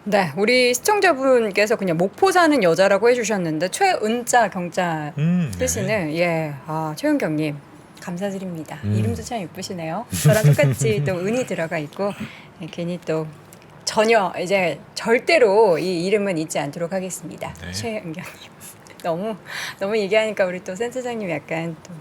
네, 우리 시청자분께서 그냥 목포 사는 여자라고 해주셨는데 최은자 경자 쓰시는 최은경님 감사드립니다. 이름도 참 예쁘시네요. 저랑 똑같이 또 은이 들어가 있고 괜히 또 전혀 이제 절대로 이 이름은 잊지 않도록 하겠습니다. 네. 최은경님 너무 얘기하니까 우리 또 센터장님 약간 또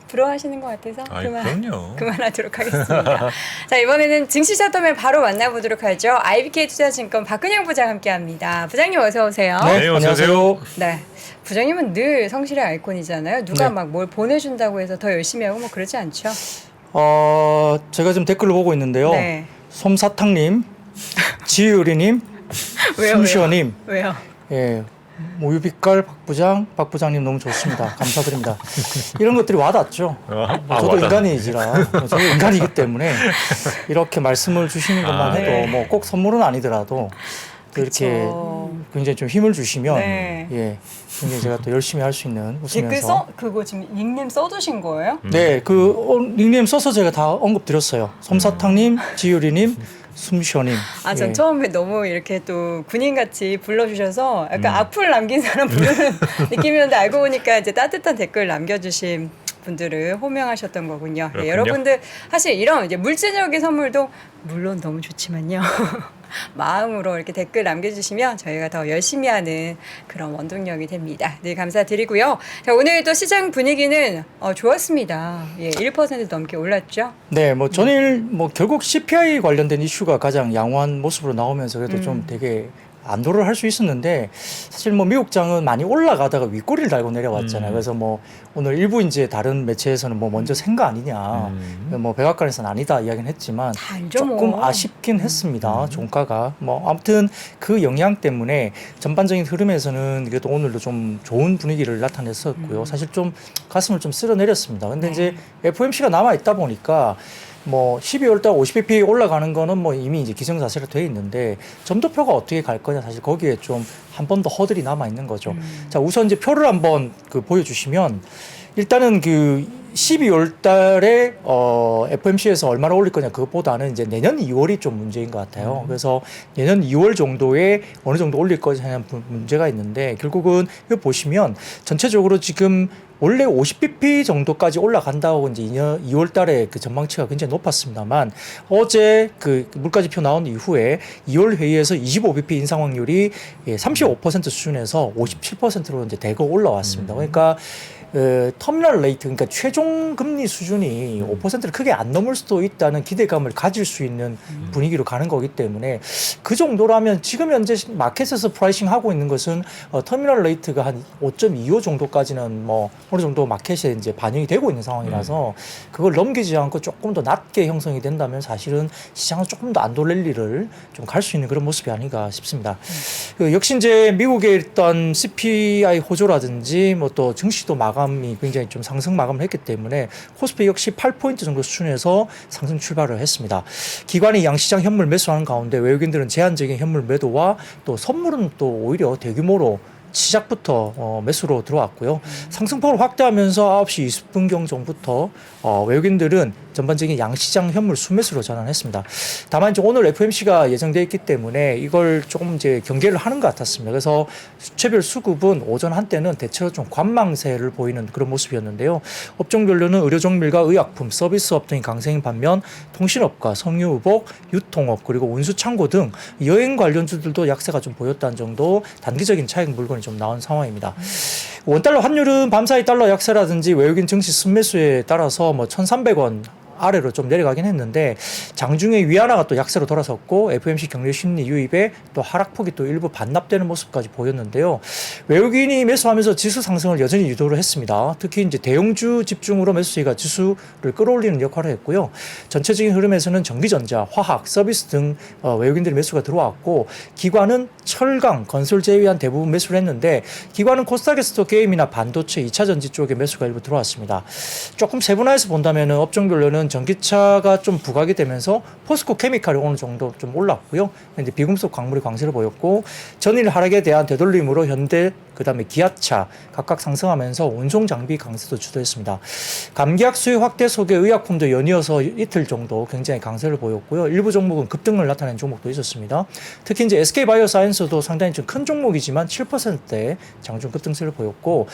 부러워하시는 것 같아서 그럼요. 그만하도록 하겠습니다. 자, 이번에는 증시 샷도면 바로 만나보도록 하죠. IBK 투자증권 박근영 부장 함께합니다. 부장님 어서 오세요. 네, 어서 오세요. 네, 부장님은 늘 성실의 아이콘이잖아요. 누가 네. 막 뭘 보내준다고 해서 더 열심히 하고 뭐 그러지 않죠? 제가 지금 댓글을 보고 있는데요. 네. 솜사탕님, 지유리님, 숨쉬어님, 왜요? 예, 모유빛깔 박 부장님 너무 좋습니다. 감사드립니다. 이런 것들이 와닿죠. 저도 와닿네. 인간이지라, 저도 인간이기 때문에 이렇게 말씀을 주시는 것만 해도 네. 뭐 꼭 선물은 아니더라도 또 이렇게 그쵸. 굉장히 좀 힘을 주시면 네. 예, 굉장히 제가 또 열심히 할 수 있는 댓글 웃으면서. 그거 지금 닉네임 써두신 거예요? 네, 닉네임 써서 제가 다 언급드렸어요. 솜사탕님, 지유리님, 숨쉬어님. 전 예. 처음에 너무 이렇게 또 군인같이 불러주셔서 약간 악플 남긴 사람 부르는 느낌이었는데 알고 보니까 이제 따뜻한 댓글 남겨주신 분들을 호명하셨던 거군요. 네, 그렇군요. 여러분들 사실 이런 이제 물질적인 선물도 물론 너무 좋지만요. 마음으로 이렇게 댓글 남겨주시면 저희가 더 열심히 하는 그런 원동력이 됩니다. 늘 감사드리고요. 자, 오늘 또 시장 분위기는 좋았습니다. 1% 넘게 올랐죠. 네, 뭐 전일 뭐 결국 CPI 관련된 이슈가 가장 양호한 모습으로 나오면서 그래도 좀 되게 안도를 할 수 있었는데 사실 뭐 미국장은 많이 올라가다가 윗꼬리를 달고 내려왔잖아요. 그래서 뭐 오늘 일부 이제 다른 매체에서는 뭐 먼저 생 거 아니냐, 뭐 백악관에서는 아니다 이야기는 했지만 다 알죠, 조금 뭐. 아쉽긴 했습니다. 종가가 뭐 아무튼 그 영향 때문에 전반적인 흐름에서는 그래도 오늘도 좀 좋은 분위기를 나타냈었고요. 사실 좀 가슴을 좀 쓸어내렸습니다. 근데 이제 FOMC가 남아 있다 보니까 뭐 12월 달 50bp 올라가는 거는 뭐 이미 이제 기정사실화 돼 있는데 점도표가 어떻게 갈 거냐 사실 거기에 좀 한 번 더 허들이 남아 있는 거죠. 자, 우선 이제 표를 한번 보여주시면 일단은 12월 달에 FOMC에서 얼마나 올릴 거냐 그것보다는 이제 내년 2월이 좀 문제인 것 같아요. 그래서 내년 2월 정도에 어느 정도 올릴 거냐는 문제가 있는데 결국은 이거 보시면 전체적으로 지금 원래 50bp 정도까지 올라간다고 이제 2월 달에 그 전망치가 굉장히 높았습니다만 어제 그 물가지표 나온 이후에 2월 회의에서 25bp 인상 확률이 35% 수준에서 57%로 이제 대거 올라왔습니다. 그러니까 터미널 레이트, 그러니까 최종 금리 수준이 5%를 크게 안 넘을 수도 있다는 기대감을 가질 수 있는 분위기로 가는 거기 때문에 그 정도라면 지금 현재 마켓에서 프라이싱 하고 있는 것은 터미널 레이트가 한 5.25 정도까지는 뭐 어느 정도 마켓에 이제 반영이 되고 있는 상황이라서 그걸 넘기지 않고 조금 더 낮게 형성이 된다면 사실은 시장은 조금 더 안도 랠리를 좀 갈 수 있는 그런 모습이 아닌가 싶습니다. 역시 이제 미국의 일단 CPI 호조라든지 뭐 또 증시도 마감이 굉장히 좀 상승 마감을 했기 때문에 코스피 역시 8포인트 정도 수준에서 상승 출발을 했습니다. 기관이 양시장 현물 매수하는 가운데 외국인들은 제한적인 현물 매도와 또 선물은 또 오히려 대규모로 시작부터 매수로 들어왔고요. 상승폭을 확대하면서 9시 20분경 전부터 외국인들은 전반적인 양시장 현물 순매수로 전환했습니다. 다만 이제 오늘 FOMC가 예정되어 있기 때문에 이걸 조금 이제 경계를 하는 것 같았습니다. 그래서 수채별 수급은 오전 한때는 대체로 좀 관망세를 보이는 그런 모습이었는데요. 업종별로는 의료종밀과 의약품, 서비스업 등이 강세인 반면 통신업과 성유의복, 유통업 그리고 운수창고 등 여행 관련주들도 약세가 좀 보였다는 정도 단기적인 차익 물건이 좀 나온 상황입니다. 원달러 환율은 밤사이 달러 약세라든지 외국인 증시 순매수에 따라서 뭐 1,300원 아래로 좀 내려가긴 했는데 장중에 위안화가 또 약세로 돌아섰고 FOMC 격리 심리 유입에 또 하락폭이 또 일부 반납되는 모습까지 보였는데요. 외국인이 매수하면서 지수 상승을 여전히 유도를 했습니다. 특히 이제 대형주 집중으로 매수 수위가 지수를 끌어올리는 역할을 했고요. 전체적인 흐름에서는 전기전자, 화학, 서비스 등 외국인들의 매수가 들어왔고 기관은 철강, 건설 제외한 대부분 매수를 했는데 기관은 코스닥에서도 게임이나 반도체, 2차 전지 쪽에 매수가 일부 들어왔습니다. 조금 세분화해서 본다면 업종별로는 쪽에서는 전기차가 좀 부각이 되면서 포스코 케미칼이 어느 정도 좀 올랐고요. 근데 비금속 광물이 강세를 보였고 전일 하락에 대한 되돌림으로 현대 그다음에 기아차 각각 상승하면서 운송 장비 강세도 주도했습니다. 감기약 수요 확대 속에 의약품도 연이어서 이틀 정도 굉장히 강세를 보였고요. 일부 종목은 급등을 나타낸 종목도 있었습니다. 특히 이제 SK바이오사이언스도 상당히 좀 큰 종목이지만 7%대 장중 급등세를 보였고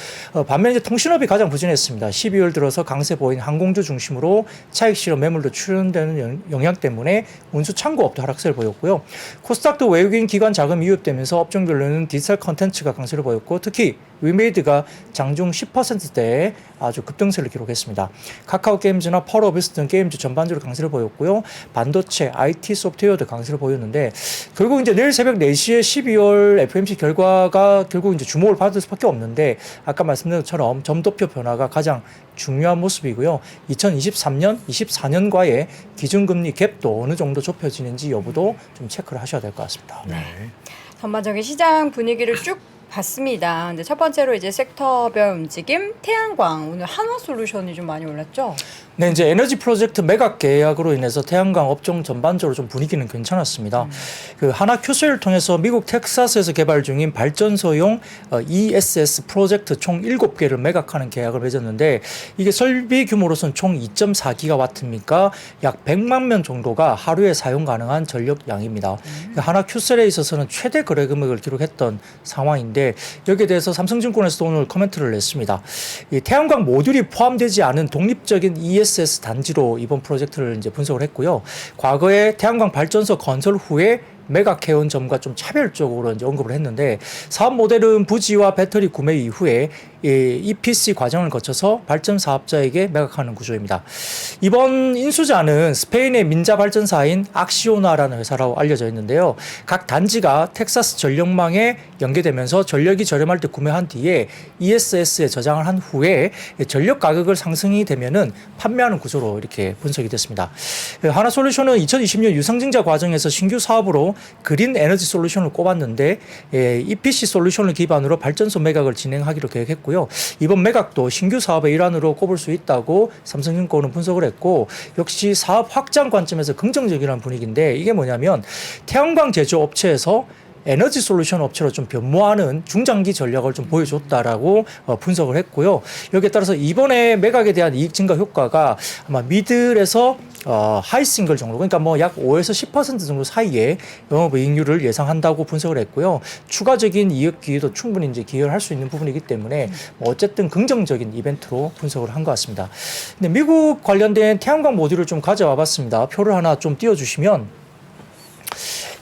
반면 이제 통신업이 가장 부진했습니다. 12월 들어서 강세 보인 항공주 중심으로 차익 실현 매물도 출현되는 영향 때문에 운수 창고업도 하락세를 보였고요. 코스닥도 외국인 기관 자금 이입되면서 업종별로는 디지털 컨텐츠가 강세를 보였고 특히 위메이드가 장중 10%대의 아주 급등세를 기록했습니다. 카카오 게임즈나 펄어비스 등 게임즈 전반적으로 강세를 보였고요. 반도체, IT 소프트웨어도 강세를 보였는데 결국 이제 내일 새벽 4시에 12월 FOMC 결과가 결국 이제 주목을 받을 수밖에 없는데 아까 말씀드린 것처럼 점도표 변화가 가장 중요한 모습이고요. 2023년, 24년과의 기준금리 갭도 어느 정도 좁혀지는지 여부도 좀 체크를 하셔야 될 것 같습니다. 네. 전반적인 시장 분위기를 쭉 봤습니다. 근데 첫 번째로 이제 섹터별 움직임, 태양광 오늘 한화솔루션이 좀 많이 올랐죠? 네, 이제 에너지 프로젝트 매각 계약으로 인해서 태양광 업종 전반적으로 좀 분위기는 괜찮았습니다. 그 하나 큐셀을 통해서 미국 텍사스에서 개발 중인 발전소용 ESS 프로젝트 총 7개를 매각하는 계약을 맺었는데 이게 설비 규모로서는 총 2.4기가와트니까 약 100만 명 정도가 하루에 사용 가능한 전력 양입니다. 하나 큐셀에 있어서는 최대 거래 금액을 기록했던 상황인데 여기에 대해서 삼성증권에서도 오늘 코멘트를 냈습니다. 이 태양광 모듈이 포함되지 않은 독립적인 ESS 단지로 이번 프로젝트를 이제 분석을 했고요. 과거에 태양광 발전소 건설 후에 매각해온 점과 좀 차별적으로 이제 언급을 했는데 사업 모델은 부지와 배터리 구매 이후에 EPC 과정을 거쳐서 발전 사업자에게 매각하는 구조입니다. 이번 인수자는 스페인의 민자 발전사인 악시오나라는 회사라고 알려져 있는데요. 각 단지가 텍사스 전력망에 연계되면서 전력이 저렴할 때 구매한 뒤에 ESS에 저장을 한 후에 전력 가격을 상승이 되면은 판매하는 구조로 이렇게 분석이 됐습니다. 하나솔루션은 2020년 유상증자 과정에서 신규 사업으로 그린 에너지 솔루션을 꼽았는데 EPC 솔루션을 기반으로 발전소 매각을 진행하기로 계획했고요. 이번 매각도 신규 사업의 일환으로 꼽을 수 있다고 삼성증권은 분석을 했고 역시 사업 확장 관점에서 긍정적이라는 분위기인데 이게 뭐냐면 태양광 제조업체에서 에너지 솔루션 업체로 좀 변모하는 중장기 전략을 좀 보여줬다라고 분석을 했고요. 여기에 따라서 이번에 매각에 대한 이익 증가 효과가 아마 미들에서 하이 싱글 정도 그러니까 뭐 약 5에서 10% 정도 사이에 영업이익률을 예상한다고 분석을 했고요. 추가적인 이익 기회도 충분히 이제 기여를 할 수 있는 부분이기 때문에 어쨌든 긍정적인 이벤트로 분석을 한 것 같습니다. 근데 미국 관련된 태양광 모듈을 좀 가져와 봤습니다. 표를 하나 좀 띄워주시면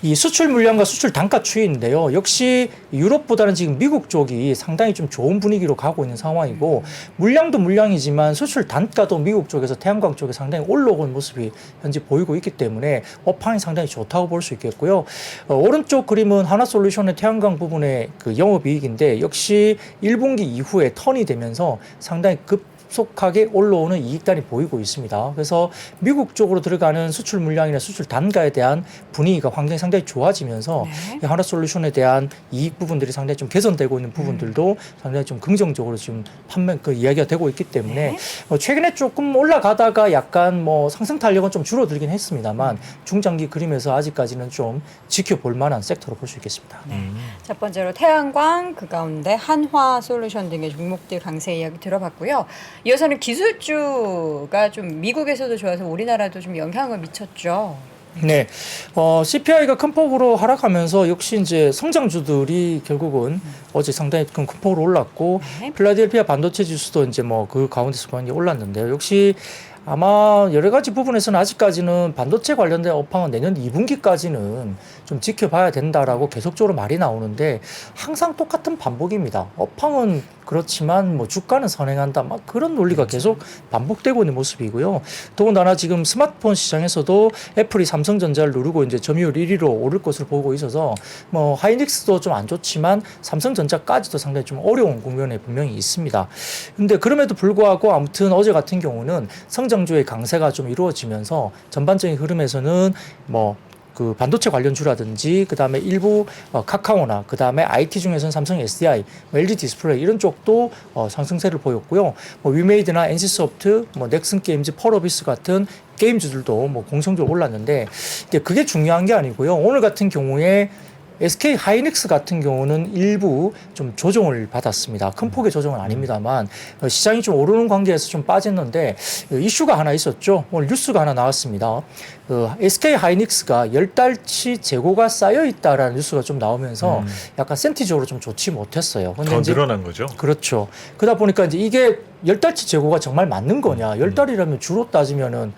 이 수출 물량과 수출 단가 추이인데요. 역시 유럽보다는 지금 미국 쪽이 상당히 좀 좋은 분위기로 가고 있는 상황이고 물량도 물량이지만 수출 단가도 미국 쪽에서 태양광 쪽에 상당히 올라오는 모습이 현재 보이고 있기 때문에 업황이 상당히 좋다고 볼 수 있겠고요. 오른쪽 그림은 하나솔루션의 태양광 부분의 그 영업이익인데 역시 1분기 이후에 턴이 되면서 상당히 급속하게 올라오는 이익단이 보이고 있습니다. 그래서 미국 쪽으로 들어가는 수출 물량이나 수출 단가에 대한 분위기가 환경이 상당히 좋아지면서 이 하나솔루션에 대한 이익 부분들이 상당히 좀 개선되고 있는 부분들도 상당히 좀 긍정적으로 지금 이야기가 되고 있기 때문에 최근에 조금 올라가다가 약간 상승 탄력은 좀 줄어들긴 했습니다만 중장기 그림에서 아직까지는 좀 지켜볼 만한 섹터로 볼 수 있겠습니다. 첫 번째로 태양광, 그 가운데 한화솔루션 등의 종목들 강세 이야기 들어봤고요. 이어서는 기술주가 좀 미국에서도 좋아서 우리나라도 좀 영향을 미쳤죠. 네, CPI가 큰 폭으로 하락하면서 역시 이제 성장주들이 결국은 어제 상당히 큰 폭으로 올랐고 필라델피아 반도체 지수도 이제 그 가운데서 많이 올랐는데요. 역시 아마 여러 가지 부분에서는 아직까지는 반도체 관련된 업황은 내년 2분기까지는 좀 지켜봐야 된다라고 계속적으로 말이 나오는데 항상 똑같은 반복입니다. 업황은 그렇지만 주가는 선행한다. 막 그런 논리가 계속 반복되고 있는 모습이고요. 더군다나 지금 스마트폰 시장에서도 애플이 삼성전자를 누르고 이제 점유율 1위로 오를 것으로 보고 있어서 하이닉스도 좀 안 좋지만 삼성전자까지도 상당히 좀 어려운 국면에 분명히 있습니다. 근데 그럼에도 불구하고 아무튼 어제 같은 경우는 성장주의 강세가 좀 이루어지면서 전반적인 흐름에서는 그 반도체 관련주라든지 그다음에 일부 카카오나 그다음에 IT 중에서는 삼성 SDI, LG 디스플레이 이런 쪽도 상승세를 보였고요. 뭐 위메이드나 NC소프트, 뭐 넥슨 게임즈, 펄어비스 같은 게임주들도 뭐 공성적으로 올랐는데 근데 그게 중요한 게 아니고요. 오늘 같은 경우에 SK 하이닉스 같은 경우는 일부 좀 조정을 받았습니다. 큰 폭의 조정은 아닙니다만 시장이 좀 오르는 관계에서 좀 빠졌는데 이슈가 하나 있었죠. 오늘 뉴스가 하나 나왔습니다. SK 하이닉스가 10달치 재고가 쌓여 있다라는 뉴스가 좀 나오면서 약간 센티적으로 좀 좋지 못했어요. 더 늘어난 거죠? 그렇죠. 그러다 보니까 이제 이게 10달치 재고가 정말 맞는 거냐. 10달이라면 주로 따지면은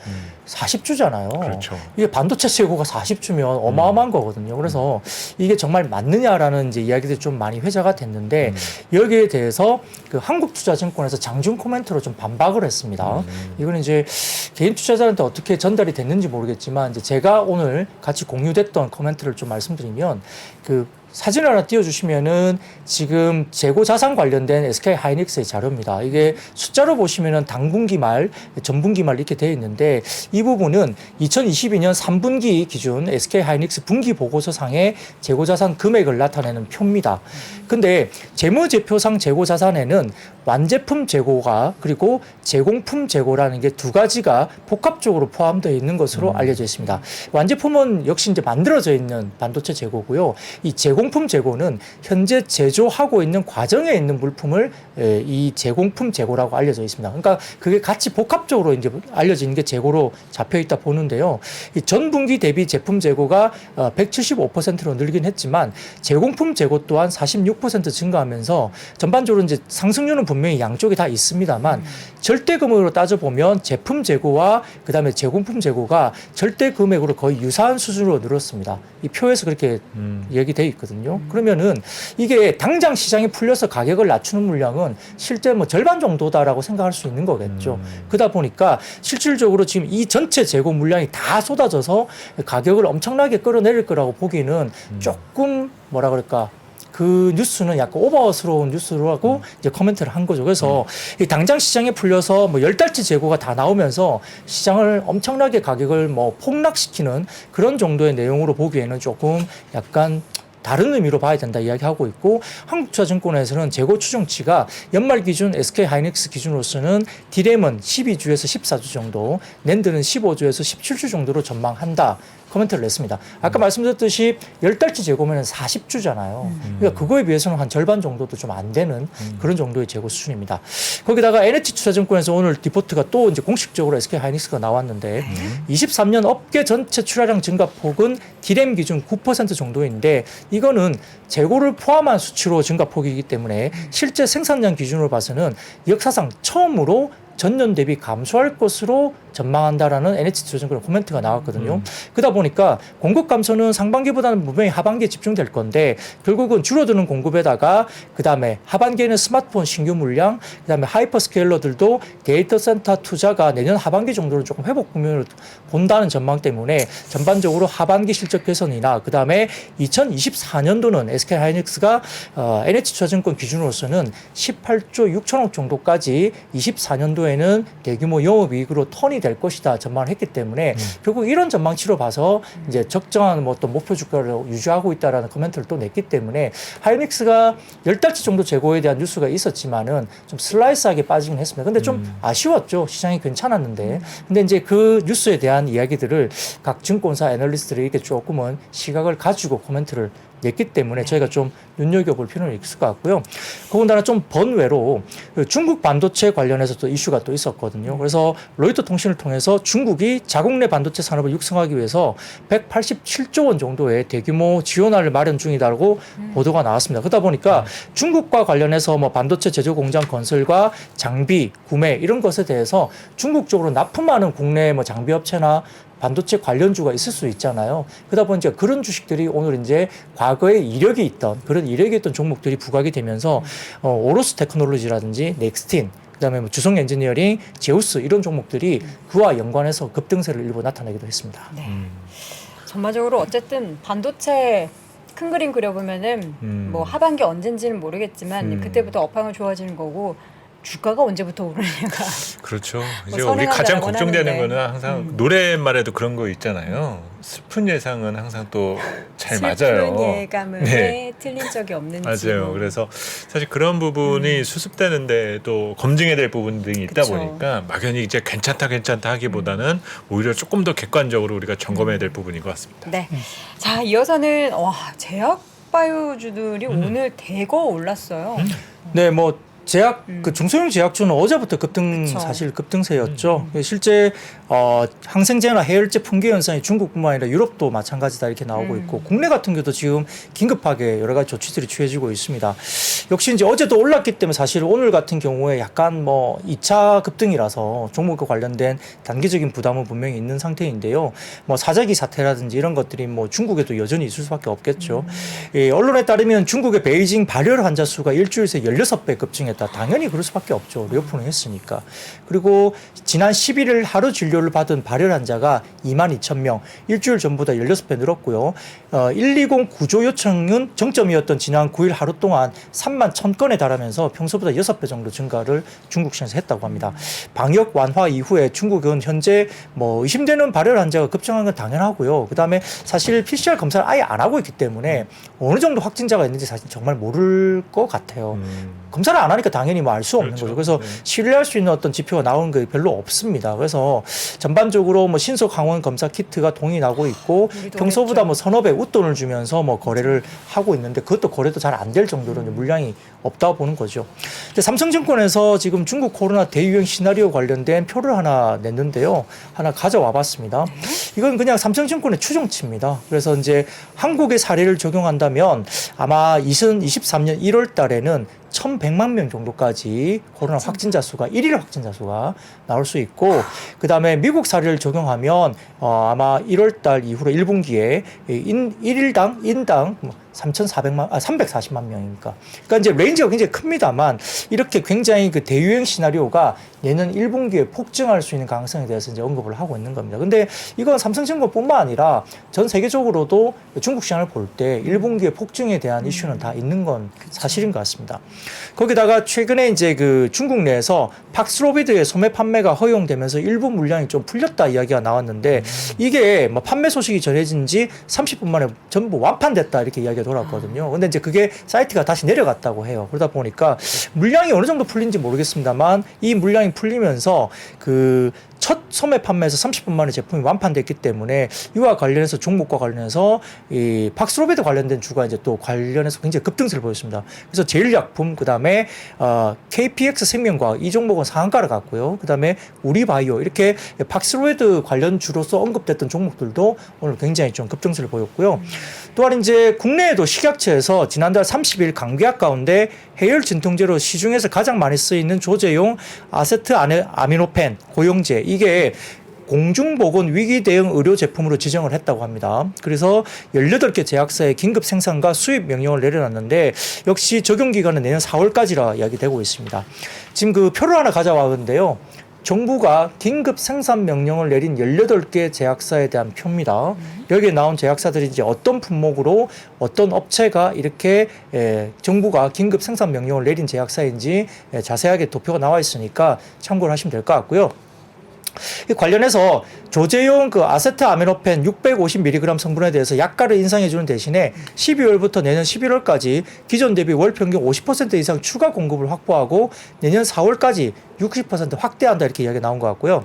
40주잖아요. 그렇죠. 이게 반도체 재고가 40주면 어마어마한 거거든요. 그래서 이게 정말 맞느냐라는 이제 이야기들이 좀 많이 회자가 됐는데 여기에 대해서 그 한국투자증권에서 장중 코멘트로 좀 반박을 했습니다. 이거는 이제 개인 투자자한테 어떻게 전달이 됐는지 모르겠지만 이제 제가 오늘 같이 공유됐던 코멘트를 좀 말씀드리면 그 사진을 하나 띄워주시면은 지금 재고 자산 관련된 SK 하이닉스의 자료입니다. 이게 숫자로 보시면은 당분기 말, 전분기 말 이렇게 되어 있는데 이 부분은 2022년 3분기 기준 SK 하이닉스 분기 보고서상의 재고 자산 금액을 나타내는 표입니다. 근데 재무제표상 재고 자산에는 완제품 재고가 그리고 제공품 재고라는 게 두 가지가 복합적으로 포함되어 있는 것으로 알려져 있습니다. 완제품은 역시 이제 만들어져 있는 반도체 재고고요. 이 제공품 재고는 현재 제조하고 있는 과정에 있는 물품을 이 제공품 재고라고 알려져 있습니다. 그러니까 그게 같이 복합적으로 이제 알려진 게 재고로 잡혀 있다 보는데요. 이 전분기 대비 제품 재고가 175%로 늘긴 했지만 제공품 재고 또한 46% 증가하면서 전반적으로 이제 상승률은 분명히 양쪽에 다 있습니다만 절대 금액으로 따져보면 제품 재고와 그다음에 제공품 재고가 절대 금액으로 거의 유사한 수준으로 늘었습니다. 이 표에서 그렇게 얘기돼 있거든요. 그러면은 이게 당장 시장이 풀려서 가격을 낮추는 물량은 실제 뭐 절반 정도다라고 생각할 수 있는 거겠죠. 그러다 보니까 실질적으로 지금 이 전체 재고 물량이 다 쏟아져서 가격을 엄청나게 끌어내릴 거라고 보기는 조금 뭐라 그럴까 그 뉴스는 약간 오버스러운 뉴스라고 이제 코멘트를 한 거죠. 그래서 이 당장 시장에 풀려서 뭐 10달치 재고가 다 나오면서 시장을 엄청나게 가격을 뭐 폭락시키는 그런 정도의 내용으로 보기에는 조금 약간 다른 의미로 봐야 된다 이야기하고 있고 한국투자증권에서는 재고 추정치가 연말 기준 SK 하이닉스 기준으로서는 디램은 12주에서 14주 정도, 낸드는 15주에서 17주 정도로 전망한다. 코멘트를 냈습니다. 아까 말씀드렸듯이 10달치 재고면 40주잖아요. 그러니까 그거에 비해서는 한 절반 정도도 좀 안 되는 그런 정도의 재고 수준입니다. 거기다가 NH투자증권에서 오늘 리포트가 또 이제 공식적으로 SK 하이닉스가 나왔는데 23년 업계 전체 출하량 증가폭은 디램 기준 9% 정도인데 이거는 재고를 포함한 수치로 증가폭이기 때문에 실제 생산량 기준으로 봐서는 역사상 처음으로 전년 대비 감소할 것으로 전망한다라는 NH투자증권 코멘트가 나왔거든요. 그러다 보니까 공급 감소는 상반기보다는 분명히 하반기에 집중될 건데 결국은 줄어드는 공급에다가 그다음에 하반기에는 스마트폰 신규 물량, 그다음에 하이퍼스케일러들도 데이터 센터 투자가 내년 하반기 정도는 조금 회복 국면을 본다는 전망 때문에 전반적으로 하반기 실적 개선이나 그다음에 2024년도는 SK 하이닉스가 NH투자증권 기준으로서는 18조 6천억 정도까지 24년도에는 대규모 영업이익으로 턴이 될 것이다 전망을 했기 때문에 결국 이런 전망치로 봐서 이제 적정한 뭐 어떤 목표 주가를 유지하고 있다라는 코멘트를 또 냈기 때문에 하이닉스가 10달치 정도 재고에 대한 뉴스가 있었지만은 좀 슬라이스하게 빠지긴 했습니다. 근데 좀 아쉬웠죠. 시장이 괜찮았는데. 근데 이제 그 뉴스에 대한 이야기들을 각 증권사 애널리스트들이 이렇게 조금은 시각을 가지고 코멘트를 냈기 때문에 저희가 좀 눈여겨볼 필요는 있을 것 같고요. 더군다나 좀 번외로 중국 반도체 관련해서 또 이슈가 또 있었거든요. 그래서 로이터 통신을 통해서 중국이 자국 내 반도체 산업을 육성하기 위해서 187조 원 정도의 대규모 지원안을 마련 중이다라고 보도가 나왔습니다. 그러다 보니까 중국과 관련해서 뭐 반도체 제조 공장 건설과 장비, 구매 이런 것에 대해서 중국 쪽으로 납품하는 국내 뭐 장비 업체나 반도체 관련주가 있을 수 있잖아요. 그러다 보니까 그런 주식들이 오늘 이제 과거에 이력이 있던 그런 이력이 있던 종목들이 부각이 되면서 오로스 테크놀로지라든지 넥스틴 그다음에 뭐 주성 엔지니어링, 제우스 이런 종목들이 그와 연관해서 급등세를 일부 나타내기도 했습니다. 네. 전반적으로 어쨌든 반도체 큰 그림 그려보면은 뭐 하반기 언젠지는 모르겠지만 그때부터 업황은 좋아지는 거고 주가가 언제부터 오르냐가 그렇죠. 이제 뭐 우리 가장 선행한다라고는 걱정되는 하는데. 거는 항상 노래말에도 그런 거 있잖아요. 슬픈 예상은 항상 또 잘 맞아요. 슬픈 예감을 네. 왜 틀린 적이 없는지. 맞아요. 그래서 사실 그런 부분이 수습되는데 또 검증해야 될 부분들이 있다 그쵸. 보니까 막연히 이제 괜찮다 하기보다는 오히려 조금 더 객관적으로 우리가 점검해야 될 부분인 것 같습니다. 네. 자, 이어서는 제약 바이오주들이 오늘 대거 올랐어요. 네, 뭐 제약 그 중소형 제약주는 어제부터 그쵸. 사실 급등세였죠. 실제 항생제나 해열제 품귀 현상이 중국뿐만 아니라 유럽도 마찬가지다 이렇게 나오고 있고 국내 같은 경우도 지금 긴급하게 여러 가지 조치들이 취해지고 있습니다. 역시 이제 어제도 올랐기 때문에 사실 오늘 같은 경우에 약간 뭐 2차 급등이라서 종목과 관련된 단기적인 부담은 분명히 있는 상태인데요. 뭐 사재기 사태라든지 이런 것들이 뭐 중국에도 여전히 있을 수밖에 없겠죠. 언론에 따르면 중국의 베이징 발열 환자 수가 일주일 새 16배 급증했다. 당연히 그럴 수밖에 없죠. 리오프닝 했으니까. 그리고 지난 11일 하루 진료를 받은 발열 환자가 22,000명, 일주일 전보다 16배 늘었고요. 120 구조 요청은 정점이었던 지난 9일 하루 동안 31,000건에 달하면서 평소보다 6배 정도 증가를 중국 시장에서 했다고 합니다. 방역 완화 이후에 중국은 현재 뭐 의심되는 발열 환자가 급증한 건 당연하고요. 그다음에 사실 PCR 검사를 아예 안 하고 있기 때문에 어느 정도 확진자가 있는지 사실 정말 모를 것 같아요. 검사를 안 하니까 당연히 뭐 알 수 없는 그렇죠. 거죠. 그래서 네. 신뢰할 수 있는 어떤 지표가 나오는 게 별로 없습니다. 그래서 전반적으로 뭐 신속 항원 검사 키트가 동이 나고 있고 우리도 평소보다 했죠. 뭐 서너 배 웃돈을 주면서 뭐 거래를 하고 있는데 그것도 거래도 잘 안 될 정도로 이제 물량이 없다 보는 거죠. 근데 삼성증권에서 지금 중국 코로나 대유행 시나리오 관련된 표를 하나 냈는데요. 하나 가져와 봤습니다. 이건 그냥 삼성증권의 추정치입니다. 그래서 이제 한국의 사례를 적용한다면 아마 2023년 1월 달에는 1,100만 명 정도까지 코로나 확진자 수가 1일 확진자 수가 나올 수 있고 그다음에 미국 사례를 적용하면 아마 1월 달 이후로 1분기에 인당 340만 명이니까. 그러니까 이제 레인지가 굉장히 큽니다만 이렇게 굉장히 그 대유행 시나리오가 내년 1분기에 폭증할 수 있는 가능성에 대해서 이제 언급을 하고 있는 겁니다. 근데 이건 삼성증권뿐만 아니라 전 세계적으로도 중국 시장을 볼 때 1분기에 폭증에 대한 이슈는 다 있는 건 사실인 것 같습니다. 거기다가 최근에 이제 그 중국 내에서 팍스로비드의 소매 판매가 허용되면서 일부 물량이 좀 풀렸다 이야기가 나왔는데 이게 뭐 판매 소식이 전해진 지 30분 만에 전부 완판됐다 이렇게 이야기가 돌았거든요. 근데 이제 그게 사이트가 다시 내려갔다고 해요. 그러다 보니까 물량이 어느 정도 풀린지 모르겠습니다만 이 물량이 풀리면서 그 첫 소매 판매에서 30분 만에 제품이 완판됐기 때문에 이와 관련해서 종목과 관련해서 이 팍스로비드 관련된 주가 이제 또 관련해서 굉장히 급등세를 보였습니다. 그래서 제일약품 그다음에 KPX 생명과학 이 종목은 상한가를 갔고요. 그다음에 우리바이오 이렇게 팍스로비드 관련 주로서 언급됐던 종목들도 오늘 굉장히 좀 급등세를 보였고요. 또한 이제 국내에도 식약처에서 지난달 30일 감기약 가운데 해열 진통제로 시중에서 가장 많이 쓰이는 조제용 아세트 아미노펜 고용제 이게 공중보건 위기 대응 의료 제품으로 지정을 했다고 합니다. 그래서 18개 제약사에 긴급 생산과 수입 명령을 내려놨는데 역시 적용 기간은 내년 4월까지라 이야기되고 있습니다. 지금 그 표를 하나 가져왔는데요. 정부가 긴급 생산 명령을 내린 18개 제약사에 대한 표입니다. 여기에 나온 제약사들이 이제 어떤 품목으로 어떤 업체가 이렇게 정부가 긴급 생산 명령을 내린 제약사인지 자세하게 도표가 나와 있으니까 참고를 하시면 될 것 같고요. 이 관련해서 조제용 그 아세트 아미노펜 650mg 성분에 대해서 약가를 인상해 주는 대신에 12월부터 내년 11월까지 기존 대비 월 평균 50% 이상 추가 공급을 확보하고 내년 4월까지 60% 확대한다 이렇게 이야기가 나온 것 같고요.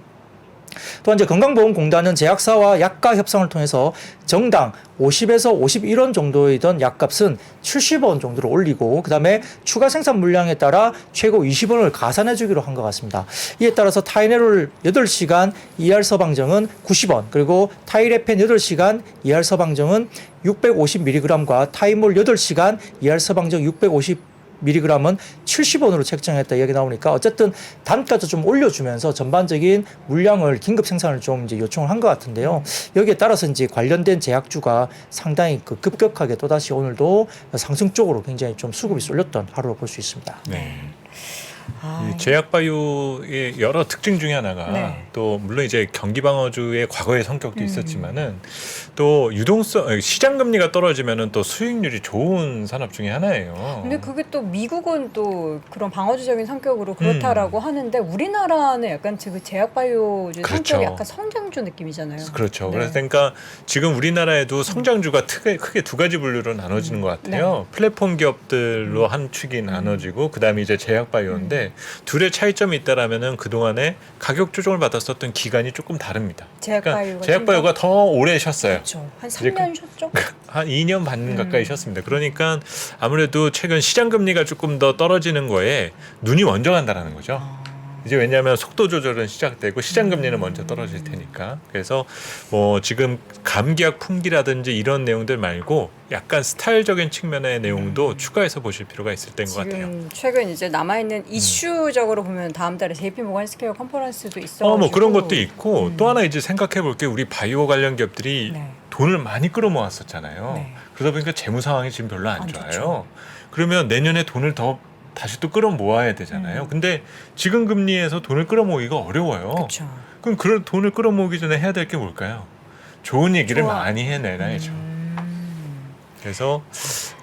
또한 이제 건강보험공단은 제약사와 약가 협상을 통해서 정당 50에서 51원 정도이던 약값은 70원 정도로 올리고 그다음에 추가 생산 물량에 따라 최고 20원을 가산해 주기로 한 것 같습니다. 이에 따라서 타이레놀 8시간 ER 서방정은 90원 그리고 타이레펜 8시간 ER 서방정은 650mg과 타이몰 8시간 ER 서방정 650mg은 70원으로 책정했다 이야기 나오니까 어쨌든 단가도 좀 올려주면서 전반적인 물량을 긴급 생산을 좀 이제 요청을 한 것 같은데요. 여기에 따라서 이제 관련된 제약주가 상당히 그 급격하게 또다시 오늘도 상승 쪽으로 굉장히 좀 수급이 쏠렸던 하루로 볼 수 있습니다. 네. 이 제약바이오의 여러 특징 중에 하나가 네. 또 물론 이제 경기방어주의 과거의 성격도 있었지만은 또 유동성 시장 금리가 떨어지면은 또 수익률이 좋은 산업 중에 하나예요. 근데 그게 또 미국은 또 그런 방어주적인 성격으로 그렇다라고 하는데 우리나라는 약간 그 제약바이오주 그렇죠. 성격이 약간 성장주 느낌이잖아요. 그렇죠. 네. 그래서 그러니까 지금 우리나라에도 성장주가 크게 두 가지 분류로 나눠지는 것 같아요. 플랫폼 기업들로 한 축이 나눠지고 그다음에 이제 제약바이오인데 둘의 차이점이 있다라면은 그 동안에 가격 조정을 받았었던 기간이 조금 다릅니다. 제약바이오가 제약바이오가 더 오래 쉬었어요. 그렇죠. 한 3년 쉬었죠? 한 2년 반 가까이 쉬었습니다. 그러니까 아무래도 최근 시장 금리가 조금 더 떨어지는 거에 눈이 먼저 간다라는 거죠. 이제 왜냐하면 속도 조절은 시작되고 시장 금리는 먼저 떨어질 테니까. 그래서 뭐 지금 감기약 품귀라든지 이런 내용들 말고 약간 스타일적인 측면의 내용도 추가해서 보실 필요가 있을 때인 것 같아요. 지금 최근 이제 남아 있는 이슈적으로 보면 다음 달에 JP 모건 헬스케어 컨퍼런스도 있어. 뭐 그런 것도 있고 또 하나 이제 생각해 볼 게 우리 바이오 관련 기업들이 네. 돈을 많이 끌어모았었잖아요. 네. 그러다 보니까 재무 상황이 지금 별로 안 안 좋아요. 좋죠. 그러면 내년에 돈을 더 다시 또 끌어모아야 되잖아요. 근데 지금 금리에서 돈을 끌어모으기가 어려워요. 그렇죠. 그럼 그런 돈을 끌어모으기 전에 해야 될 게 뭘까요? 좋은 얘기를 좋아. 많이 해내놔야죠. 그래서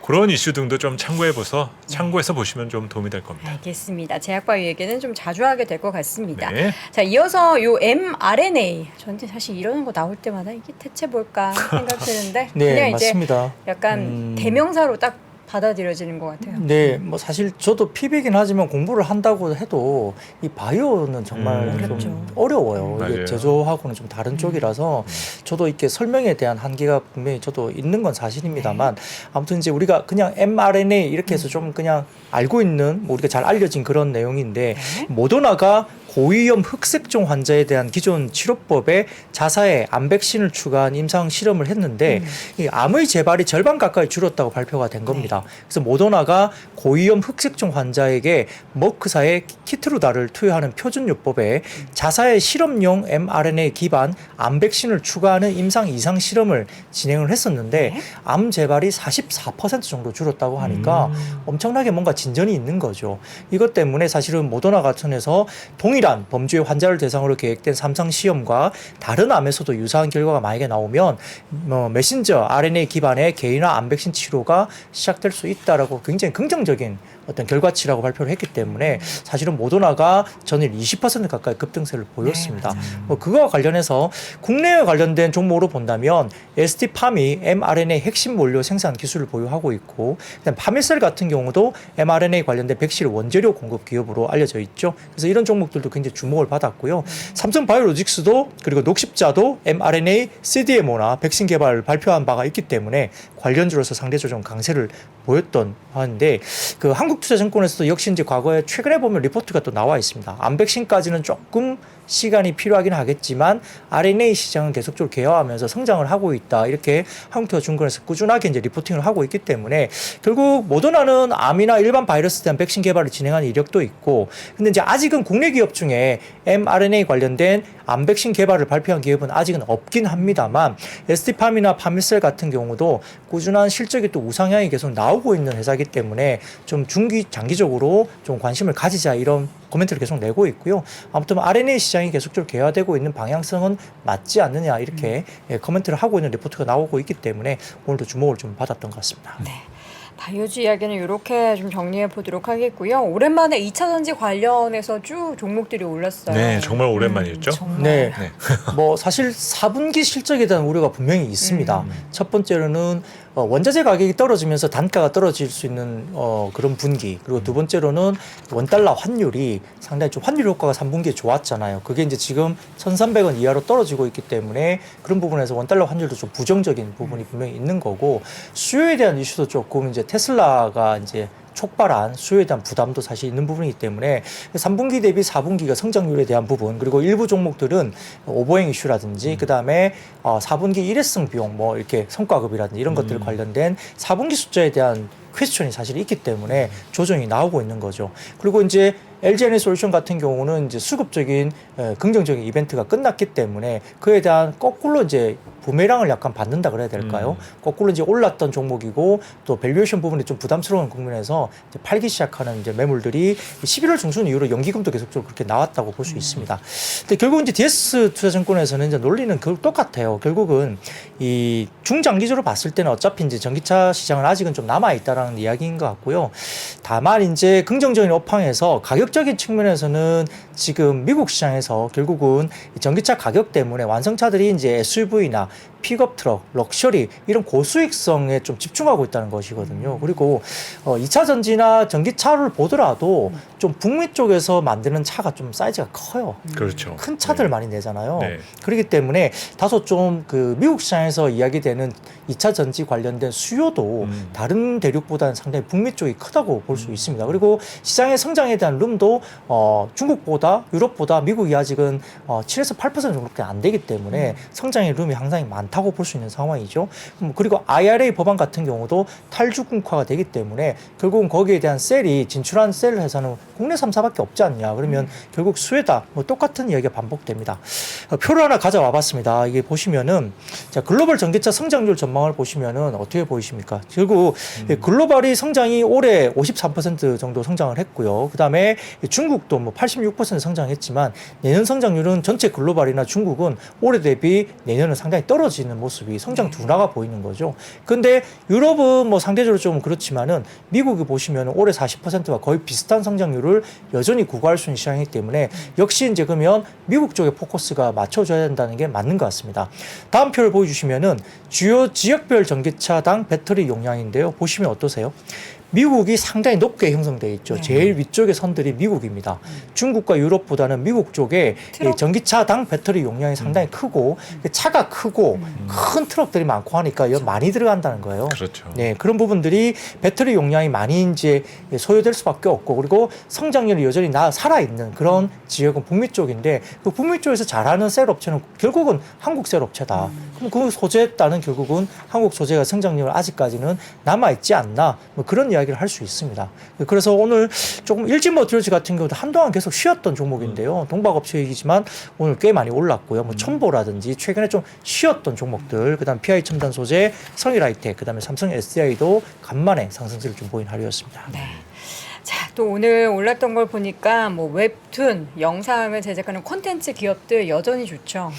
그런 이슈 등도 좀 참고해서 보시면 좀 도움이 될 겁니다. 알겠습니다. 제약바이오 얘기는 좀 자주 하게 될 것 같습니다. 네. 자, 이어서 요 mRNA. 저는 사실 이러는 거 나올 때마다 이게 대체 뭘까 생각드는데 네, 그냥 이제 맞습니다. 약간 대명사로 딱 받아들여지는 것 같아요. 네, 뭐 사실 저도 피비긴 하지만 공부를 한다고 해도 이 바이오는 정말 좀 그렇죠. 어려워요. 맞아요. 이게 제조하고는 좀 다른 쪽이라서 저도 이렇게 설명에 대한 한계가 분명히 저도 있는 건 사실입니다만 아무튼 이제 우리가 그냥 mRNA 이렇게 해서 좀 그냥 알고 있는 뭐 우리가 잘 알려진 그런 내용인데 모더나가 고위험 흑색종 환자에 대한 기존 치료법에 자사의 암 백신을 추가한 임상 실험을 했는데 이 암의 재발이 절반 가까이 줄었다고 발표가 된 겁니다. 그래서 모더나가 고위험 흑색종 환자에게 머크사의 키트루다를 투여하는 표준요법에 자사의 실험용 mRNA 기반 암 백신을 추가하는 임상 이상 실험을 진행을 했었는데 암 재발이 44% 정도 줄었다고 하니까 엄청나게 뭔가 진전이 있는 거죠. 이것 때문에 사실은 모더나 같은에서 동일한 범주의 환자를 대상으로 계획된 3상 시험과 다른 암에서도 유사한 결과가 만약에 나오면 메신저 RNA 기반의 개인화 암 백신 치료가 시작될 수 있다라고 굉장히 긍정적인 어떤 결과치라고 발표를 했기 때문에 사실은 모더나가 전일 20% 가까이 급등세를 보였습니다. 그거와 관련해서 국내에 관련된 종목으로 본다면 ST팜이 mRNA 핵심 원료 생산 기술을 보유하고 있고 그다음 파미셀 같은 경우도 mRNA 관련된 백신 원재료 공급 기업으로 알려져 있죠. 그래서 이런 종목들도 굉장히 주목을 받았고요. 삼성바이오로직스도 그리고 녹십자도 mRNA CDMO나 백신 개발을 발표한 바가 있기 때문에 관련주로서 상대적으로 좀 강세를 보였던 하는데 그 한국투자증권에서도 역시 이제 과거에 최근에 보면 리포트가 또 나와 있습니다. 암 백신까지는 조금 시간이 필요하긴 하겠지만 RNA 시장은 계속적으로 개화하면서 성장을 하고 있다. 이렇게 한국투자증권에서 꾸준하게 이제 리포팅을 하고 있기 때문에 결국 모더나는 암이나 일반 바이러스에 대한 백신 개발을 진행하는 이력도 있고 근데 이제 아직은 국내 기업 중에 mRNA 관련된 암 백신 개발을 발표한 기업은 아직은 없긴 합니다만 ST팜이나 파미셀 같은 경우도 꾸준한 실적이 또 우상향이 계속 나오고 있는 회사이기 때문에 좀 중기 장기적으로 좀 관심을 가지자 이런 코멘트를 계속 내고 있고요. 아무튼 RNA 시장이 계속적으로 개화되고 있는 방향성은 맞지 않느냐 이렇게 코멘트를 하고 있는 리포트가 나오고 있기 때문에 오늘도 주목을 좀 받았던 것 같습니다. 네. 바이오주 이야기는 이렇게 좀 정리해 보도록 하겠고요. 오랜만에 2차 전지 관련해서 쭉 종목들이 올랐어요. 네, 정말 오랜만이었죠. 정말. 네. 뭐 사실 4분기 실적에 대한 우려가 분명히 있습니다. 첫 번째로는 원자재 가격이 떨어지면서 단가가 떨어질 수 있는 그런 분기 그리고 두 번째로는 원달러 환율이 상당히 좀 환율 효과가 3분기에 좋았잖아요. 그게 이제 지금 1,300원 이하로 떨어지고 있기 때문에 그런 부분에서 원달러 환율도 좀 부정적인 부분이 분명히 있는 거고 수요에 대한 이슈도 조금 이제 테슬라가 이제 촉발한 수요에 대한 부담도 사실 있는 부분이기 때문에 3분기 대비 4분기가 성장률에 대한 부분 그리고 일부 종목들은 오버행 이슈라든지 그다음에 4분기 일회성 비용 뭐 이렇게 성과급이라든지 이런 것들 관련된 4분기 숫자에 대한 퀘스천이 사실 있기 때문에 조정이 나오고 있는 거죠. 그리고 이제 LG 에너지솔루션 같은 경우는 이제 수급적인 긍정적인 이벤트가 끝났기 때문에 그에 대한 거꾸로 이제 부메랑을 약간 받는다 그래야 될까요? 거꾸로 이제 올랐던 종목이고 또 밸류에이션 부분이 좀 부담스러운 국면에서 이제 팔기 시작하는 이제 매물들이 11월 중순 이후로 연기금도 계속적으로 그렇게 나왔다고 볼 수 있습니다. 근데 결국 이제 DS 투자증권에서는 이제 논리는 똑같아요. 결국은 이 중장기적으로 봤을 때는 어차피 이제 전기차 시장은 아직은 좀 남아 있다라는 이야기인 것 같고요. 다만 이제 긍정적인 업황에서 가격적인 측면에서는 지금 미국 시장에서 결국은 전기차 가격 때문에 완성차들이 이제 SUV나 픽업 트럭, 럭셔리 이런 고수익성에 좀 집중하고 있다는 것이거든요. 그리고 2차 전지나 전기차를 보더라도 좀 북미 쪽에서 만드는 차가 좀 사이즈가 커요. 그렇죠. 큰 차들 네. 많이 내잖아요. 네. 그렇기 때문에 다소 좀 그 미국 시장에서 이야기되는 2차 전지 관련된 수요도 다른 대륙보다는 상당히 북미 쪽이 크다고 볼 수 있습니다. 그리고 시장의 성장에 대한 룸도 중국보다 유럽보다 미국이 아직은 7에서 8% 정도밖에 안 되기 때문에 성장의 룸이 상당히 많다고 볼 수 있는 상황이죠. 그리고 IRA 법안 같은 경우도 탈중국화가 되기 때문에 결국은 거기에 대한 셀이 진출한 셀 회사는 국내 3사밖에 없지 않냐. 그러면 결국 수혜다. 뭐 똑같은 이야기가 반복됩니다. 표를 하나 가져와 봤습니다. 이게 보시면은 자, 글로벌 전기차 성장률 전망을 보시면은 어떻게 보이십니까? 결국 글로벌이 성장이 올해 53% 정도 성장을 했고요. 그다음에 중국도 뭐 86% 성장했지만 내년 성장률은 전체 글로벌이나 중국은 올해 대비 내년은 상당히 떨어지는 모습이 성장 둔화가 보이는 거죠. 근데 유럽은 뭐 상대적으로 좀 그렇지만은 미국이 보시면 올해 40%와 거의 비슷한 성장률을 여전히 구가할 수 있는 시장이기 때문에 역시 이제 그러면 미국 쪽에 포커스가 맞춰져야 된다는 게 맞는 것 같습니다. 다음 표를 보여주시면은 주요 지역별 전기차당 배터리 용량인데요. 보시면 어떠세요? 미국이 상당히 높게 형성되어 있죠. 제일 위쪽의 선들이 미국입니다. 중국과 유럽보다는 미국 쪽에 이 전기차당 배터리 용량이 상당히 크고 차가 크고 큰 트럭들이 많고 하니까 많이 들어간다는 거예요. 그렇죠. 네, 그런 부분들이 배터리 용량이 많이 이제 소요될 수밖에 없고 그리고 성장률이 여전히 살아있는 그런 지역은 북미 쪽인데 그 북미 쪽에서 잘하는 셀 업체는 결국은 한국 셀 업체다. 그럼 그 소재에 따른 결국은 한국 소재가 성장률 아직까지는 남아있지 않나 뭐 그런 이야기를 할 수 있습니다. 그래서 오늘 조금 일진머티리얼즈 같은 경우도 한동안 계속 쉬었던 종목인데요. 동박업체이지만 오늘 꽤 많이 올랐고요. 뭐 첨보라든지 최근에 좀 쉬었던 종목들, 그다음 PI 첨단 소재, 성일하이텍, 그다음에 삼성 SDI도 간만에 상승세를 좀 보인 하루였습니다. 네. 자, 또 오늘 올랐던 걸 보니까 뭐 웹툰, 영상을 제작하는 콘텐츠 기업들 여전히 좋죠.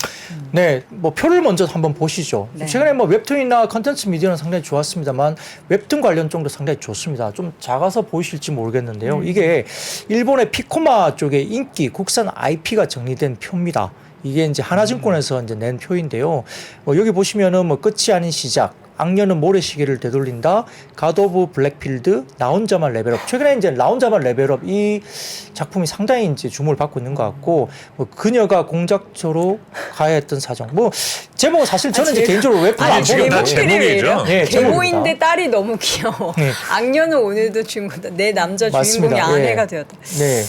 네, 뭐 표를 먼저 한번 보시죠. 네. 최근에 뭐 웹툰이나 컨텐츠 미디어는 상당히 좋았습니다만 웹툰 관련 쪽도 상당히 좋습니다. 좀 작아서 보이실지 모르겠는데요. 이게 일본의 피코마 쪽의 인기 국산 IP가 정리된 표입니다. 이게 이제 하나증권에서 이제 낸 표인데요. 여기 보시면은 뭐 끝이 아닌 시작. 악녀는 모래시계를 되돌린다. 갓 오브 블랙필드, 나 혼자만 레벨업. 최근에 이제 나 혼자만 레벨업 이 작품이 상당히 이제 주목을 받고 있는 것 같고, 뭐 그녀가 공작처로 가야 했던 사정. 뭐 제목은 사실 저는 이제 개인적으로 웹툰 안 지금 다 보는데. 제목이죠? 네, 제목인데 딸이 너무 귀여워. 네. 악녀는 오늘도 주인공이다. 내 남자 주인공이 맞습니다. 아내가 네. 되었다. 네.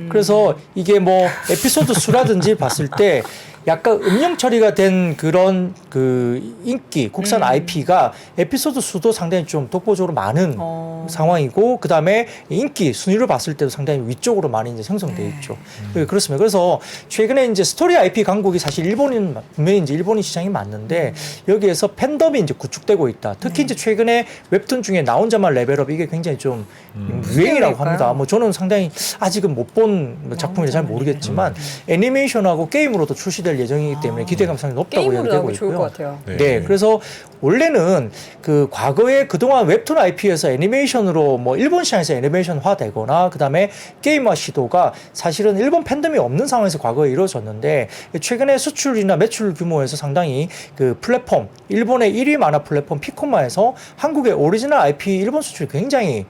그래서 이게 뭐 에피소드 수라든지 봤을 때 약간 음영 처리가 된 그런 그 인기 국산 IP가 에피소드 수도 상당히 좀 독보적으로 많은 상황이고 그 다음에 인기 순위를 봤을 때도 상당히 위쪽으로 많이 이제 형성돼 있죠. 네, 그렇습니다. 그래서 최근에 이제 스토리 IP 강국이 사실 일본인 분명히 이제 일본인 시장이 맞는데 여기에서 팬덤이 이제 구축되고 있다. 특히 이제 최근에 웹툰 중에 나 혼자만 레벨업 이게 굉장히 좀 유행이라고 합니다. 뭐 저는 상당히 아직은 못 본 작품이라 잘 모르겠지만 애니메이션하고 게임으로도 출시될 예정이기 때문에 기대감이 상당히 높다고 게임으로 이야기되고 나오고 좋을 것 있고요. 같아요. 네, 그래서 원래는 그 과거에 그동안 웹툰 IP에서 애니메이션으로 뭐 일본 시장에서 애니메이션화 되거나 그 다음에 게임화 시도가 사실은 일본 팬덤이 없는 상황에서 과거에 이루어졌는데 최근에 수출이나 매출 규모에서 상당히 그 플랫폼, 일본의 1위 만화 플랫폼 피코마에서 한국의 오리지널 IP 일본 수출이 굉장히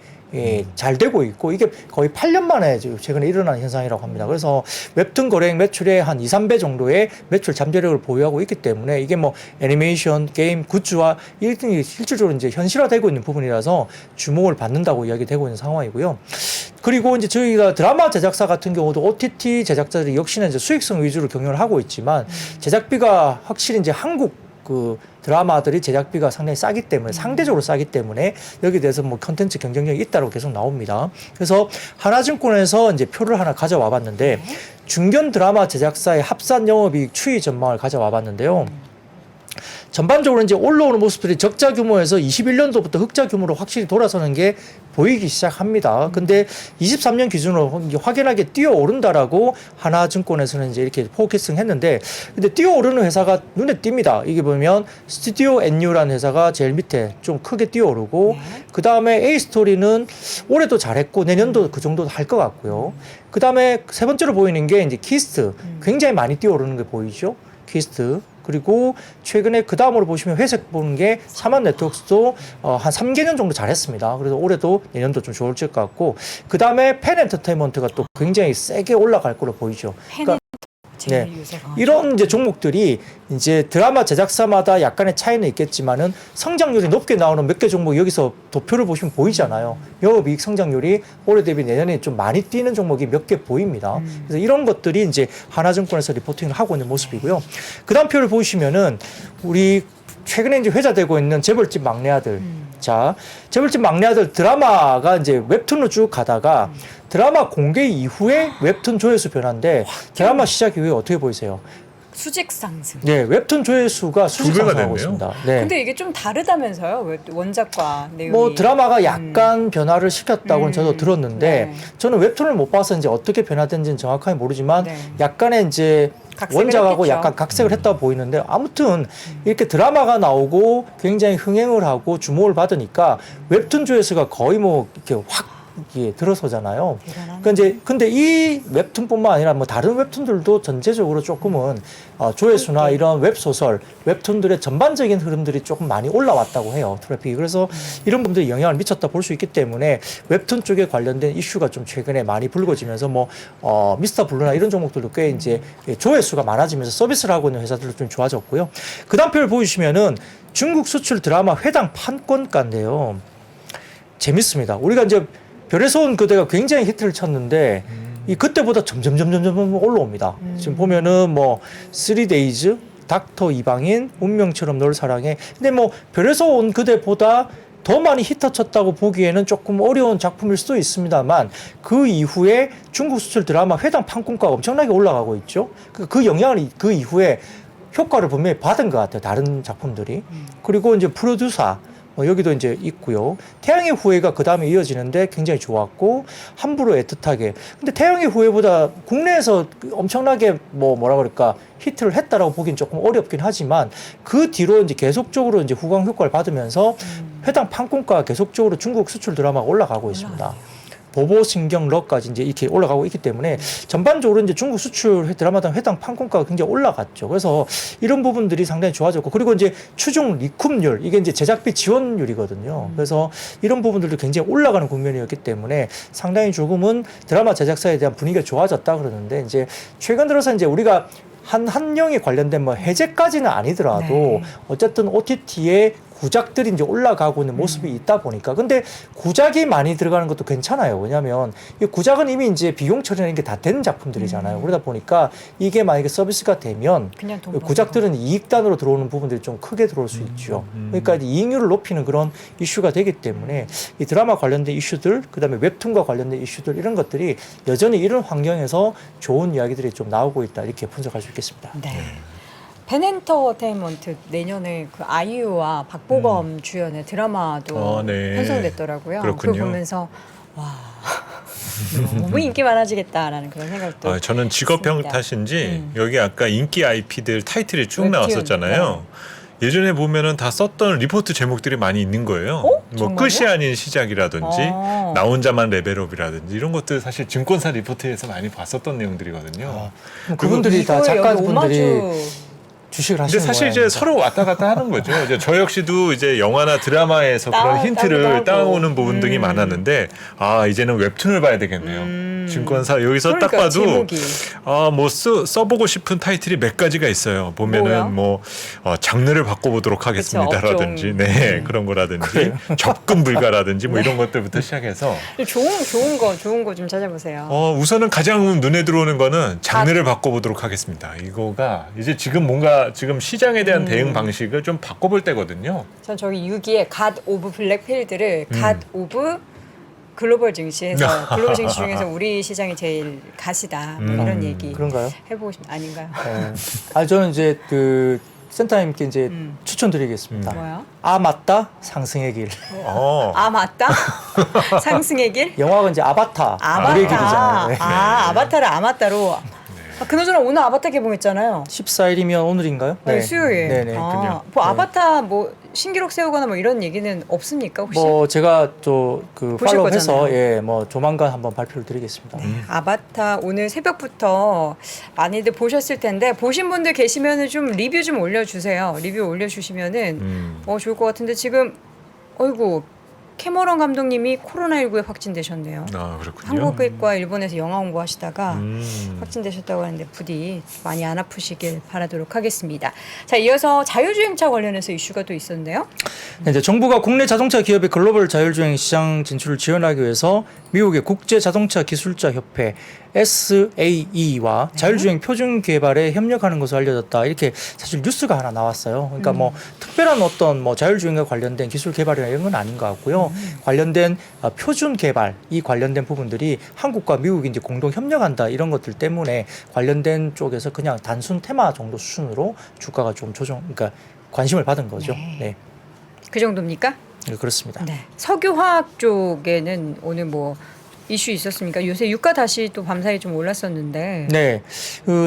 잘 되고 있고 이게 거의 8년 만에 지금 최근에 일어난 현상이라고 합니다. 그래서 웹툰 거래 매출의 한 2, 3배 정도의 매출 잠재력을 보유하고 있기 때문에 이게 뭐 애니메이션, 게임, 굿즈와 1등이 실질적으로 이제 현실화되고 있는 부분이라서 주목을 받는다고 이야기되고 있는 상황이고요. 그리고 이제 저희가 드라마 제작사 같은 경우도 OTT 제작자들이 역시나 이제 수익성 위주로 경영을 하고 있지만 제작비가 확실히 이제 한국 그 드라마들이 제작비가 상당히 싸기 때문에 상대적으로 싸기 때문에 여기에 대해서 뭐 컨텐츠 경쟁력이 있다고 계속 나옵니다. 그래서 하나증권에서 이제 표를 하나 가져와 봤는데 중견 드라마 제작사의 합산 영업이익 추이 전망을 가져와 봤는데요. 전반적으로 이제 올라오는 모습들이 적자 규모에서 21년도부터 흑자 규모로 확실히 돌아서는 게 보이기 시작합니다. 근데 23년 기준으로 확연하게 뛰어오른다라고 하나증권에서는 이제 이렇게 포캐스팅 했는데, 근데 뛰어오르는 회사가 눈에 띕니다. 이게 보면 스튜디오 NU라는 회사가 제일 밑에 좀 크게 뛰어오르고, 그 다음에 A스토리는 올해도 잘했고 내년도 그 정도 할 것 같고요. 그 다음에 세 번째로 보이는 게 이제 키스트, 굉장히 많이 뛰어오르는 게 보이죠. 키스트. 그리고 최근에 그 다음으로 보시면 회색 보는 게 사만 네트워크스도 한 3개년 정도 잘했습니다. 그래서 올해도 내년도 좀 좋을 것 같고, 그 다음에 펜 엔터테인먼트가 또 굉장히 세게 올라갈 걸로 보이죠. 그러니까 네. 이런 이제 종목들이 이제 드라마 제작사마다 약간의 차이는 있겠지만은 성장률이 높게 나오는 몇 개 종목 여기서 도표를 보시면 보이잖아요. 영업이익 성장률이 올해 대비 내년에 좀 많이 뛰는 종목이 몇 개 보입니다. 그래서 이런 것들이 이제 하나증권에서 리포팅을 하고 있는 모습이고요. 그 다음 표를 보시면은 우리 최근에 이제 회자되고 있는 재벌집 막내 아들. 자, 재벌집 막내 아들 드라마가 이제 웹툰으로 쭉 가다가 드라마 공개 이후에 웹툰 조회수 변화인데 드라마 시작 이후에 어떻게 보이세요? 수직 상승. 네, 웹툰 조회수가 수직 두 배가 상승하고 됐네요. 있습니다. 네. 근데 이게 좀 다르다면서요? 원작과 내용이. 뭐 드라마가 약간 변화를 시켰다고는 저도 들었는데 네. 저는 웹툰을 못 봐서 이제 어떻게 변화된지는 정확하게 모르지만 네. 약간의 이제 각색을 원작하고 했겠죠. 약간 각색을 했다고 보이는데, 아무튼 이렇게 드라마가 나오고 굉장히 흥행을 하고 주목을 받으니까 웹툰 조회수가 거의 뭐 이렇게 확 이게 들어서잖아요. 그러니까 이제 근데 이 웹툰뿐만 아니라 뭐 다른 웹툰들도 전체적으로 조금은 조회수나 이런 웹소설, 웹툰들의 전반적인 흐름들이 조금 많이 올라왔다고 해요. 트래픽이. 그래서 이런 부분들이 영향을 미쳤다 볼 수 있기 때문에 웹툰 쪽에 관련된 이슈가 좀 최근에 많이 불거지면서 뭐 미스터 블루나 이런 종목들도 꽤 이제 조회수가 많아지면서 서비스를 하고 있는 회사들도 좀 좋아졌고요. 그 다음 표를 보여주시면은 중국 수출 드라마 회당 판권가인데요. 재밌습니다. 우리가 이제 별에서 온 그대가 굉장히 히트를 쳤는데 이 그때보다 점점 올라옵니다. 지금 보면은 뭐 3days, 닥터 이방인, 운명처럼 널 사랑해. 근데 뭐 별에서 온 그대보다 더 많이 히트 쳤다고 보기에는 조금 어려운 작품일 수도 있습니다만, 그 이후에 중국 수출 드라마 회당 판권가가 엄청나게 올라가고 있죠. 그 영향을 그 이후에 효과를 분명히 받은 것 같아요. 다른 작품들이. 그리고 이제 프로듀서 여기도 이제 있고요. 태양의 후예가 그 다음에 이어지는데 굉장히 좋았고, 함부로 애틋하게. 근데 태양의 후예보다 국내에서 엄청나게 뭐라 그럴까 히트를 했다라고 보기엔 조금 어렵긴 하지만, 그 뒤로 이제 계속적으로 이제 후광 효과를 받으면서 회당 판권가가 계속적으로 중국 수출 드라마가 올라가고 있습니다. 보보신경러까지 이제 이렇게 올라가고 있기 때문에 전반적으로 이제 중국 수출 드라마당 회당 판권가가 굉장히 올라갔죠. 그래서 이런 부분들이 상당히 좋아졌고, 그리고 이제 추종 리쿰률, 이게 이제 제작비 지원율이거든요. 그래서 이런 부분들도 굉장히 올라가는 국면이었기 때문에 상당히 조금은 드라마 제작사에 대한 분위기가 좋아졌다 그러는데, 이제 최근 들어서 이제 우리가 한영에 관련된 뭐 해제까지는 아니더라도 네. 어쨌든 OTT에 구작들이 이제 올라가고 있는 모습이 있다 보니까, 근데 구작이 많이 들어가는 것도 괜찮아요. 왜냐하면 이 구작은 이미 이제 비용 처리하는 게 다 된 작품들이잖아요. 그러다 보니까 이게 만약에 서비스가 되면 그냥 돈 구작들은 이익단으로 들어오는 부분들이 좀 크게 들어올 수 있죠. 그러니까 이제 이익률을 높이는 그런 이슈가 되기 때문에 이 드라마 관련된 이슈들, 그다음에 웹툰과 관련된 이슈들, 이런 것들이 여전히 이런 환경에서 좋은 이야기들이 좀 나오고 있다, 이렇게 분석할 수 있겠습니다. 네. 펜 엔터테인먼트 내년에 그 아이유와 박보검 주연의 드라마도 네. 편성됐더라고요. 그렇군요. 그걸 보면서 와 너무 인기 많아지겠다라는 그런 생각도. 저는 직업병 있습니다. 탓인지 여기 아까 인기 IP들 타이틀이 쭉 웹툰, 나왔었잖아요. 예전에 보면은 다 썼던 리포트 제목들이 많이 있는 거예요. 뭐 정말요? 끝이 아닌 시작이라든지 어. 나 혼자만 레벨업이라든지 이런 것들 사실 증권사 리포트에서 많이 봤었던 내용들이거든요. 그분들이 다 이걸 여기 작가분들이 오마주 주식을 근데 하시는 사실 이제 거예요. 서로 왔다 갔다 하는 거죠. 이제 저 역시도 이제 영화나 드라마에서 그런 따오기도 힌트를 하고. 따오는 부분 등이 많았는데, 이제는 웹툰을 봐야 되겠네요. 증권사 여기서 딱 그러니까, 봐도 제목이. 뭐 써보고 싶은 타이틀이 몇 가지가 있어요. 보면은 뭐요? 장르를 바꿔보도록 하겠습니다라든지, 업종. 네 그런 거라든지 접근 불가라든지 뭐 이런 것들부터 시작해서 좋은 거 좀 찾아보세요. 우선은 가장 눈에 들어오는 거는 장르를 바꿔보도록 하겠습니다. 이거가 이제 지금 시장에 대한 대응 방식을 좀 바꿔볼 때거든요. 전 저기 6위에 갓 오브 블랙필드를 갓 오브 글로벌 증시에서 글로벌 증시 중에서 우리 시장이 제일 갓이다 뭐 이런 얘기 그런가요? 해보고 싶 아닌가요? 저는 이제 그 센터님께 이제 추천드리겠습니다. 뭐야? 아 맞다 상승의 길. 아 맞다 상승의 길? 영화가 이제 아바타 노래 길이잖아요. 네. 아바타를 아마따로. 그나저나 오늘 아바타 개봉했잖아요. 14일이면 오늘인가요? 네, 수요일. 네네. 뭐 네. 아바타 뭐 신기록 세우거나 뭐 이런 얘기는 없습니까 혹시? 뭐 제가 또 그 보실 팔로우해서 거잖아요. 뭐 조만간 한번 발표를 드리겠습니다. 아바타 오늘 새벽부터 많이들 보셨을 텐데 보신 분들 계시면은 좀 리뷰 좀 올려주세요. 리뷰 올려주시면은 좋을 것 같은데 지금 어이구 캐머런 감독님이 코로나19에 확진되셨네요. 그렇군요. 한국과 일본에서 영화 홍보하시다가 확진되셨다고 하는데 부디 많이 안 아프시길 바라도록 하겠습니다. 자, 이어서 자율주행차 관련해서 이슈가 또 있었는데요. 이제 정부가 국내 자동차 기업의 글로벌 자율주행 시장 진출을 지원하기 위해서 미국의 국제 자동차 기술자 협회 SAE와 자율주행 표준 개발에 협력하는 것으로 알려졌다. 이렇게 사실 뉴스가 하나 나왔어요. 그러니까 뭐 특별한 어떤 뭐 자율주행과 관련된 기술 개발이나 이런 건 아닌 것 같고요. 관련된 표준 개발 이 관련된 부분들이 한국과 미국이 이제 공동 협력한다 이런 것들 때문에 관련된 쪽에서 그냥 단순 테마 정도 수준으로 주가가 좀 그러니까 관심을 받은 거죠. 네. 그 정도입니까? 네, 그렇습니다. 네. 석유화학 쪽에는 오늘 뭐 이슈 있었습니까? 요새 유가 다시 또 밤사이 좀 올랐었는데. 네,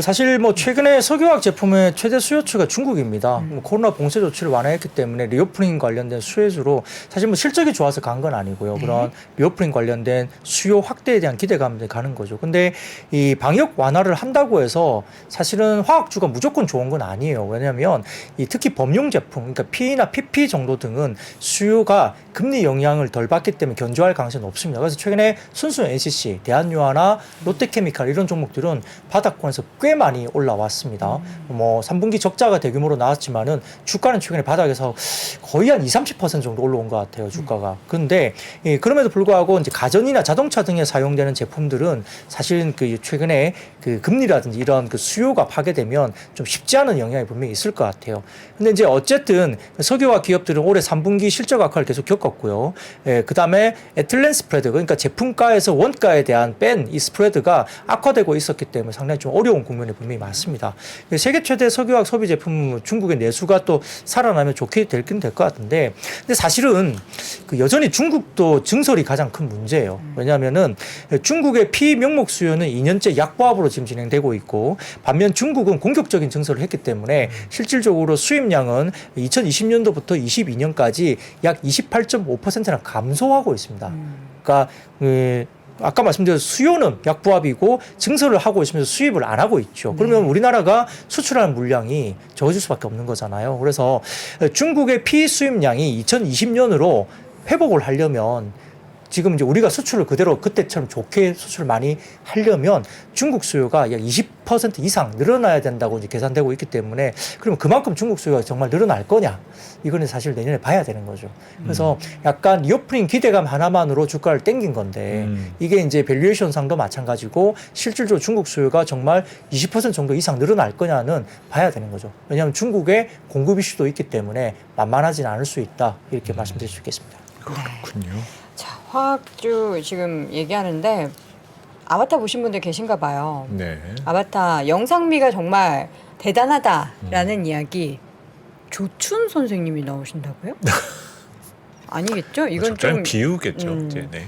사실 뭐 최근에 석유화학 제품의 최대 수요처가 중국입니다. 뭐 코로나 봉쇄 조치를 완화했기 때문에 리오프닝 관련된 수혜주로 사실 뭐 실적이 좋아서 간 건 아니고요. 그런 리오프닝 관련된 수요 확대에 대한 기대감에 가는 거죠. 근데 이 방역 완화를 한다고 해서 사실은 화학주가 무조건 좋은 건 아니에요. 왜냐하면 이 특히 범용 제품, 그러니까 P나 PP 정도 등은 수요가 금리 영향을 덜 받기 때문에 견조할 가능성이 높습니다. 그래서 최근에 순수 NCC, 대한유화나 롯데케미칼 이런 종목들은 바닥권에서 꽤 많이 올라왔습니다. 뭐 3분기 적자가 대규모로 나왔지만은 주가는 최근에 바닥에서 거의 한 20-30% 정도 올라온 것 같아요, 주가가. 그런데 그럼에도 불구하고 이제 가전이나 자동차 등에 사용되는 제품들은 사실은 그 최근에 그 금리라든지 이런 그 수요가 파괴되면 좀 쉽지 않은 영향이 분명히 있을 것 같아요. 근데 이제 어쨌든 석유화 기업들은 올해 3분기 실적 악화를 계속 겪었고요. 그 다음에 에틸렌 스프레드, 그러니까 제품가에서 원가에 대한 뺀 이 스프레드가 악화되고 있었기 때문에 상당히 좀 어려운 국면이 분명히 많습니다. 세계 최대 석유화학 소비 제품 중국의 내수가 또 살아나면 좋게 될긴 될 것 같은데, 근데 사실은 그 여전히 중국도 증설이 가장 큰 문제예요. 왜냐하면은 중국의 피명목 수요는 2년째 약보합으로 지금 진행되고 있고, 반면 중국은 공격적인 증설을 했기 때문에 실질적으로 수입량은 2020년도부터 22년까지 약 28.5%나 감소하고 있습니다. 그러니까 아까 말씀드린 수요는 약보합이고 증설을 하고 있으면서 수입을 안 하고 있죠. 그러면 우리나라가 수출하는 물량이 적어질 수밖에 없는 거잖아요. 그래서 중국의 피수입량이 2020년으로 회복을 하려면 지금 이제 우리가 수출을 그대로 그때처럼 좋게 수출을 많이 하려면 중국 수요가 약 20% 이상 늘어나야 된다고 이제 계산되고 있기 때문에, 그러면 그만큼 중국 수요가 정말 늘어날 거냐? 이거는 사실 내년에 봐야 되는 거죠. 그래서 약간 리오프닝 기대감 하나만으로 주가를 땡긴 건데 이게 이제 밸류에이션 상도 마찬가지고 실질적으로 중국 수요가 정말 20% 정도 이상 늘어날 거냐는 봐야 되는 거죠. 왜냐하면 중국의 공급 이슈도 있기 때문에 만만하지는 않을 수 있다. 이렇게 말씀드릴 수 있겠습니다. 그렇군요. 자, 화학주 지금 얘기하는데 아바타 보신 분들 계신가 봐요. 네. 아바타 영상미가 정말 대단하다라는 이야기. 조춘 선생님이 나오신다고요? 아니겠죠? 이건 좀 비유겠죠. 이제, 네.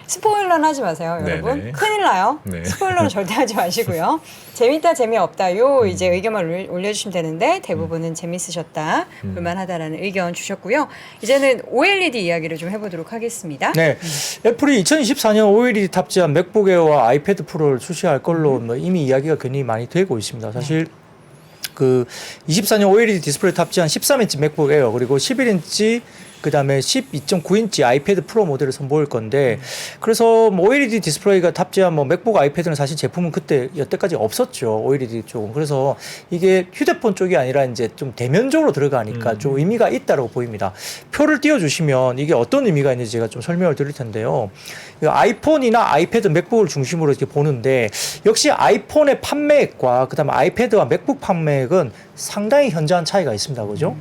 스포일러는 하지 마세요, 여러분. 네네. 큰일 나요. 네. 스포일러는 절대 하지 마시고요. 재밌다, 재미없다. 요 이제 의견만 올려주시면 되는데 대부분은 재밌으셨다, 볼만하다라는 의견 주셨고요. 이제는 OLED 이야기를 좀 해보도록 하겠습니다. 네, 애플이 2024년 OLED 탑재한 맥북 에어와 아이패드 프로를 출시할 걸로 뭐 이미 이야기가 굉장히 많이 되고 있습니다. 사실 그 24년 OLED 디스플레이 탑재한 13인치 맥북 에어 그리고 11인치 그다음에 12.9인치 아이패드 프로 모델을 선보일 건데 그래서 뭐 OLED 디스플레이가 탑재한 뭐 맥북 아이패드는 사실 제품은 그때 여태까지 없었죠. OLED 쪽은. 그래서 이게 휴대폰 쪽이 아니라 이제 좀 대면적으로 들어가니까 좀 의미가 있다고 보입니다. 표를 띄워주시면 이게 어떤 의미가 있는지 제가 좀 설명을 드릴 텐데요. 아이폰이나 아이패드, 맥북을 중심으로 이렇게 보는데 역시 아이폰의 판매액과 그다음에 아이패드와 맥북 판매액은 상당히 현저한 차이가 있습니다. 그죠?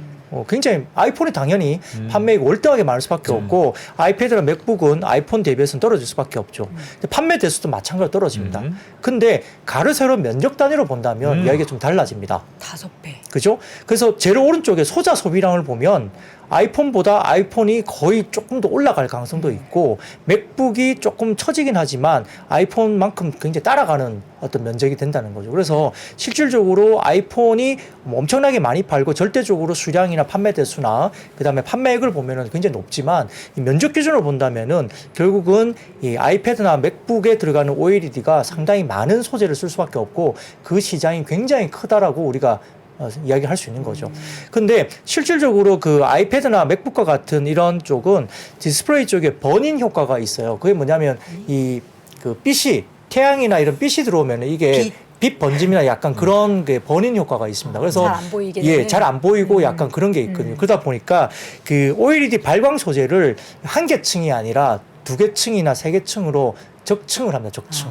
굉장히 아이폰이 당연히 판매액이 월등하게 많을 수밖에 없고 아이패드나 맥북은 아이폰 대비해서는 떨어질 수밖에 없죠. 근데 판매 대수도 마찬가지로 떨어집니다. 근데 가로 세로 면적 단위로 본다면 이야기가 좀 달라집니다. 5배. 그죠? 그래서 제일 오른쪽에 소자 소비량을 보면 아이폰보다 아이폰이 거의 조금 더 올라갈 가능성도 있고 맥북이 조금 처지긴 하지만 아이폰만큼 굉장히 따라가는 어떤 면적이 된다는 거죠. 그래서 실질적으로 아이폰이 엄청나게 많이 팔고 절대적으로 수량이나 판매 대수나 그다음에 판매액을 보면은 굉장히 높지만 이 면적 기준으로 본다면은 결국은 이 아이패드나 맥북에 들어가는 OLED가 상당히 많은 소재를 쓸 수밖에 없고 그 시장이 굉장히 크다라고 우리가 이야기할 수 있는 거죠. 근데 실질적으로 그 아이패드나 맥북과 같은 이런 쪽은 디스플레이 쪽에 버닝 효과가 있어요. 그게 뭐냐면 이 그 빛이 태양이나 이런 빛이 들어오면 이게 빛 번짐이나 약간 그런 게 버닝 효과가 있습니다. 그래서 잘 안 보이게 예, 되는? 잘 안 보이고 약간 그런 게 있거든요. 그러다 보니까 그 OLED 발광 소재를 한 개 층이 아니라 2개 층이나 3개 층으로 적층을 합니다. 적층.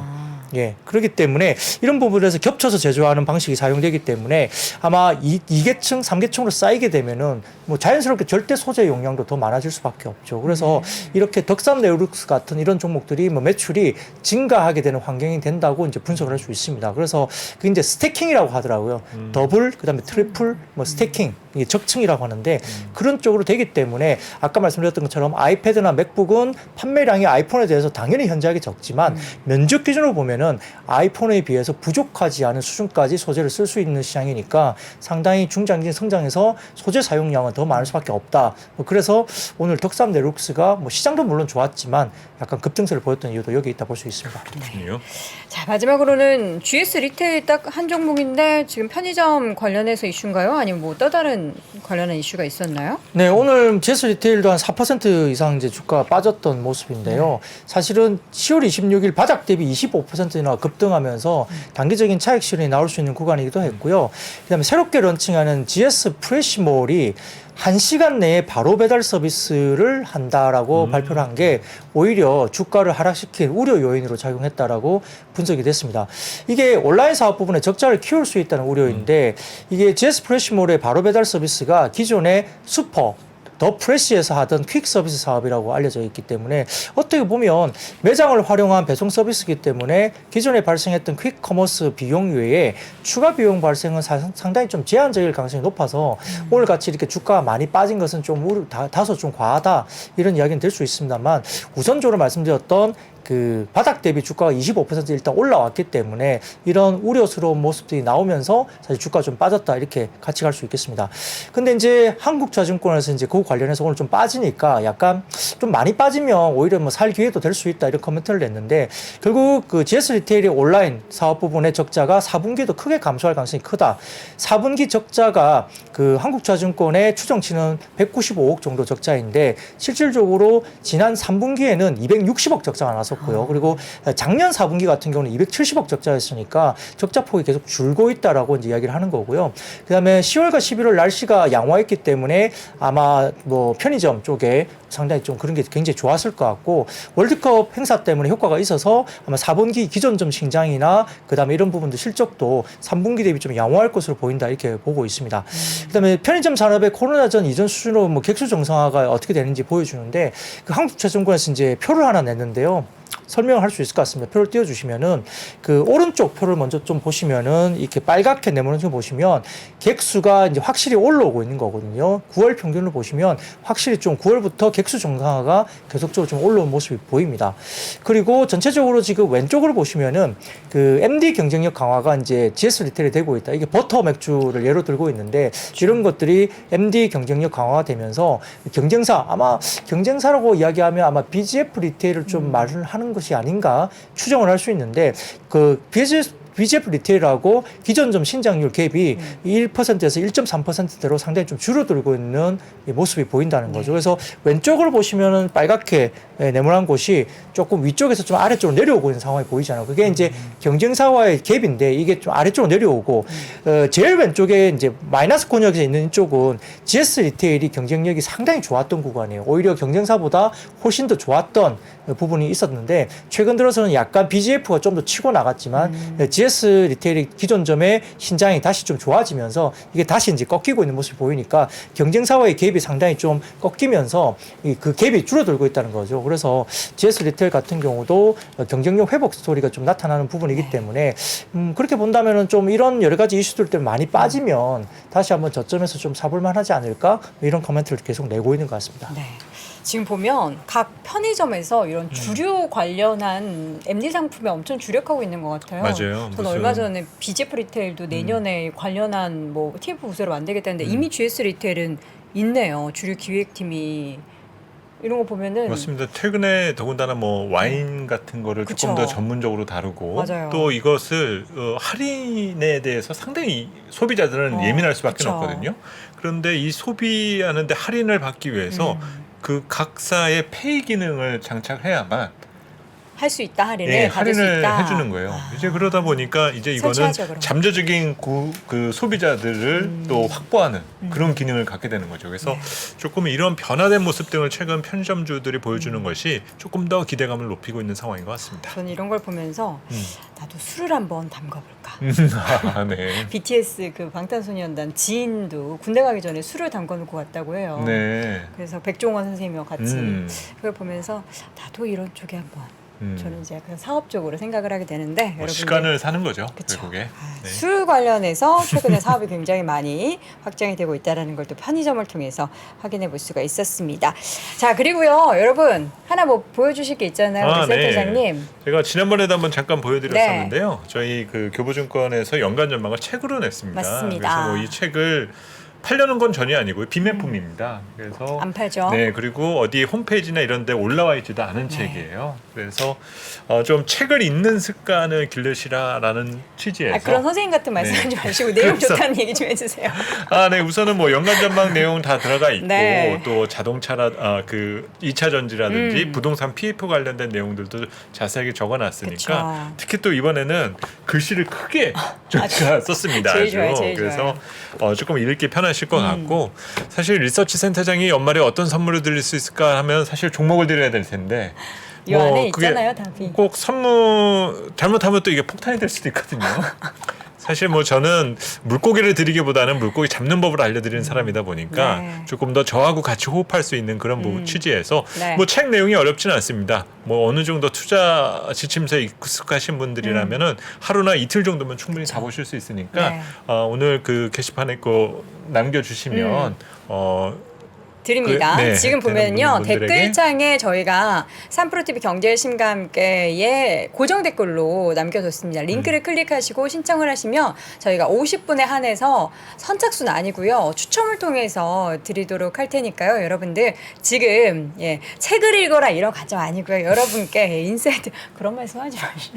예, 그렇기 때문에 이런 부분에서 겹쳐서 제조하는 방식이 사용되기 때문에 아마 2계층, 3계층으로 쌓이게 되면은 뭐 자연스럽게 절대 소재 용량도 더 많아질 수밖에 없죠. 그래서 이렇게 덕산 네오룩스 같은 이런 종목들이 뭐 매출이 증가하게 되는 환경이 된다고 이제 분석을 할 수 있습니다. 그래서 그게 이제 스태킹이라고 하더라고요. 더블, 그다음에 트리플, 뭐 스태킹, 이게 적층이라고 하는데 그런 쪽으로 되기 때문에 아까 말씀드렸던 것처럼 아이패드나 맥북은 판매량이 아이폰에 대해서 당연히 현저하게 적지만 면적 기준으로 보면은 아이폰에 비해서 부족하지 않은 수준까지 소재를 쓸 수 있는 시장이니까 상당히 중장기 성장해서 소재 사용량은 더 많을 수밖에 없다. 그래서 오늘 덕산 네룩스가 뭐 시장도 물론 좋았지만 약간 급등세를 보였던 이유도 여기 있다 볼 수 있습니다. 그렇군요. 자, 마지막으로는 GS 리테일 딱 한 종목인데 지금 편의점 관련해서 이슈인가요? 아니면 뭐 또 다른 관련한 이슈가 있었나요? 네, 오늘 GS 리테일도 한 4% 이상 이제 주가가 빠졌던 모습인데요. 사실은 10월 26일 바닥 대비 25%나 급등하면서 단기적인 차익 실현이 나올 수 있는 구간이기도 했고요. 그다음에 새롭게 런칭하는 GS 프레시몰이 1시간 내에 바로 배달 서비스를 한다라고 발표를 한 게 오히려 주가를 하락시킨 우려 요인으로 작용했다라고 분석이 됐습니다. 이게 온라인 사업 부분에 적자를 키울 수 있다는 우려인데 이게 GS 프레시몰의 바로 배달 서비스가 기존의 슈퍼 더 프레시에서 하던 퀵 서비스 사업이라고 알려져 있기 때문에 어떻게 보면 매장을 활용한 배송 서비스이기 때문에 기존에 발생했던 퀵 커머스 비용 외에 추가 비용 발생은 상당히 좀 제한적일 가능성이 높아서 오늘 같이 이렇게 주가가 많이 빠진 것은 좀 다소 좀 과하다 이런 이야기는 될 수 있습니다만 우선적으로 말씀드렸던 그 바닥 대비 주가가 25% 일단 올라왔기 때문에 이런 우려스러운 모습들이 나오면서 사실 주가가 좀 빠졌다 이렇게 같이 갈 수 있겠습니다. 근데 이제 한국자증권에서 이제 그 관련해서 오늘 좀 빠지니까 약간 좀 많이 빠지면 오히려 뭐 살 기회도 될 수 있다 이런 코멘트를 냈는데 결국 그 GS 리테일의 온라인 사업 부분의 적자가 4분기에도 크게 감소할 가능성이 크다. 4분기 적자가 그 한국자증권의 추정치는 195억 정도 적자인데 실질적으로 지난 3분기에는 260억 적자가 나왔었고 그리고 작년 4분기 같은 경우는 270억 적자였으니까 적자폭이 계속 줄고 있다라고 이제 이야기를 하는 거고요. 그다음에 10월과 11월 날씨가 양호했기 때문에 아마 뭐 편의점 쪽에 상당히 좀 그런 게 굉장히 좋았을 것 같고 월드컵 행사 때문에 효과가 있어서 아마 4분기 기존점 신장이나 그다음에 이런 부분도 실적도 3분기 대비 좀 양호할 것으로 보인다 이렇게 보고 있습니다. 그다음에 편의점 산업의 코로나 전 이전 수준으로 뭐 객수 정상화가 어떻게 되는지 보여주는데 그 한국자증권에서 이제 표를 하나 냈는데요. 설명을 할 수 있을 것 같습니다. 표를 띄워주시면은 그 오른쪽 표를 먼저 좀 보시면은 이렇게 빨갛게 네모난 좀 보시면 객수가 이제 확실히 올라오고 있는 거거든요. 9월 평균을 보시면 확실히 좀 9월부터 객수 정상화가 계속적으로 좀 올라온 모습이 보입니다. 그리고 전체적으로 지금 왼쪽으로 보시면은 그 MD 경쟁력 강화가 이제 GS 리테일이 되고 있다. 이게 버터 맥주를 예로 들고 있는데 이런 것들이 MD 경쟁력 강화가 되면서 경쟁사 아마 경쟁사라고 이야기하면 아마 BGF 리테일을 좀 말을 하는 것이 아닌가 추정을 할 수 있는데 그 BGF 리테일하고 기존점 신장률 갭이 1%에서 1.3%대로 상당히 좀 줄어들고 있는 이 모습이 보인다는 거죠. 그래서 왼쪽으로 보시면은 빨갛게 네모난 곳이 조금 위쪽에서 좀 아래쪽으로 내려오고 있는 상황이 보이잖아요. 그게 이제 경쟁사와의 갭인데 이게 좀 아래쪽으로 내려오고 제일 왼쪽에 이제 마이너스 권역에 있는 이쪽은 GS 리테일이 경쟁력이 상당히 좋았던 구간이에요. 오히려 경쟁사보다 훨씬 더 좋았던 부분이 있었는데 최근 들어서는 약간 BGF가 좀 더 치고 나갔지만 GS 리테일이 기존 점의 신장이 다시 좀 좋아지면서 이게 다시 이제 꺾이고 있는 모습이 보이니까 경쟁사와의 갭이 상당히 좀 꺾이면서 그 갭이 줄어들고 있다는 거죠. 그래서 GS 리테일 같은 경우도 경쟁력 회복 스토리가 좀 나타나는 부분이기 때문에 그렇게 본다면은 좀 이런 여러 가지 이슈들 때문에 많이 빠지면 다시 한번 저점에서 좀 사볼만 하지 않을까 이런 코멘트를 계속 내고 있는 것 같습니다. 네. 지금 보면 각 편의점에서 이런 주류 관련한 MD 상품에 엄청 주력하고 있는 것 같아요. 맞아요. 저는 얼마 전에 BGF 리테일도 내년에 관련한 뭐 TF 부서를 만들겠다는데 이미 GS 리테일은 있네요. 주류 기획팀이 이런 거 보면은 맞습니다. 최근에 더군다나 뭐 와인 같은 거를 그쵸. 조금 더 전문적으로 다루고 맞아요. 또 이것을 할인에 대해서 상당히 소비자들은 예민할 수밖에 그쵸. 없거든요. 그런데 이 소비하는데 할인을 받기 위해서 그 각사의 페이 기능을 장착해야만 할 수 있다 할인을 예, 받을 수 할인을 있다. 해주는 거예요. 이제 그러다 보니까 이제 이거는 설치하죠, 그럼. 잠재적인 그 소비자들을 또 확보하는 그런 기능을 갖게 되는 거죠. 그래서 네. 조금 이런 변화된 모습 등을 최근 편의점주들이 보여주는 것이 조금 더 기대감을 높이고 있는 상황인 것 같습니다. 저는 이런 걸 보면서 나도 술을 한번 담가볼까. 아, 네. BTS 그 방탄소년단 지인도 군대 가기 전에 술을 담궈놓고 갔다고 해요. 네. 그래서 백종원 선생님과 같이 그걸 보면서 나도 이런 쪽에 한번 저는 이제 약간 사업적으로 생각을 하게 되는데 뭐 여러분들 시간을 사는 거죠. 그쵸. 결국에. 아, 네. 술 관련해서 최근에 사업이 굉장히 많이 확장이 되고 있다는 걸 또 편의점을 통해서 확인해 볼 수가 있었습니다. 자, 그리고요, 여러분 하나 뭐 보여주실 게 있잖아요, 우리 센터장님. 제가 지난번에도 한번 잠깐 보여드렸었는데요. 저희 그 교보증권에서 연간 전망을 책으로 냈습니다. 맞습니다. 그래서 뭐 이 책을 팔려는 건 전혀 아니고요. 비매품입니다. 그래서 안 팔죠. 네, 그리고 어디 홈페이지나 이런 데 올라와 있지도 않은 책이에요. 그래서 좀 책을 읽는 습관을 기르시라라는 취지에서 그런 선생님 같은 말씀하지 마시고 내용 그래서- 좋다는 얘기 좀 해주세요. 네, 우선은 뭐 연간 전망 내용 다 들어가 있고 네. 또 자동차라 그 2차 전지라든지 부동산 PF 관련된 내용들도 자세하게 적어놨으니까 그쵸. 특히 또 이번에는 글씨를 크게 저희가 썼습니다. 제일 아주. 좋아요, 제일 그래서 조금 읽기 편하실 것 같고 사실 리서치 센터장이 연말에 어떤 선물을 드릴 수 있을까 하면 사실 종목을 드려야 될 텐데 이 안에 그게 있잖아요, 답이. 꼭 선물 잘못하면 또 이게 폭탄이 될 수도 있거든요. 사실 뭐 저는 물고기를 드리기보다는 물고기 잡는 법을 알려드리는 사람이다 보니까 네. 조금 더 저하고 같이 호흡할 수 있는 그런 부분 취지에서 네. 뭐 책 내용이 어렵지는 않습니다. 뭐 어느 정도 투자 지침서에 익숙하신 분들이라면은 하루나 이틀 정도면 충분히 다 보실 수 있으니까 네. 오늘 그 게시판에 거 남겨주시면 드립니다. 네, 지금 보면요, 되는 분들에게. 댓글창에 저희가 3프로TV 경제심과 함께의 고정 댓글로 남겨뒀습니다. 링크를 클릭하시고 신청을 하시면 저희가 50분에 한해서 선착순 아니고요, 추첨을 통해서 드리도록 할 테니까요. 여러분들 지금 책을 읽어라 이런 관점 아니고요. 여러분께 인사이트 그런 말씀하지 마시죠.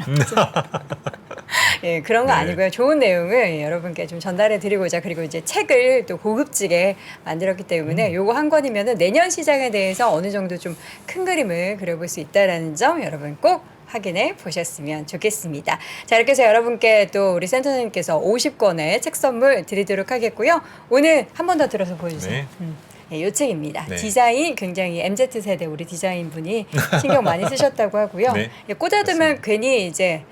그런 거 네. 아니고요. 좋은 내용을 여러분께 좀 전달해 드리고자, 그리고 이제 책을 또 고급지게 만들었기 때문에 요거 한 권이면은 내년 시장에 대해서 어느 정도 좀 큰 그림을 그려볼 수 있다라는 점 여러분 꼭 확인해 보셨으면 좋겠습니다. 자, 이렇게 해서 여러분께 또 우리 센터장님께서 50권의 책 선물 드리도록 하겠고요. 오늘 한 번 더 들어서 보여주세요. 네. 이 책입니다. 네. 디자인 굉장히 MZ세대 우리 디자인 분이 신경 많이 쓰셨다고 하고요. 네. 꽂아두면 괜히 이제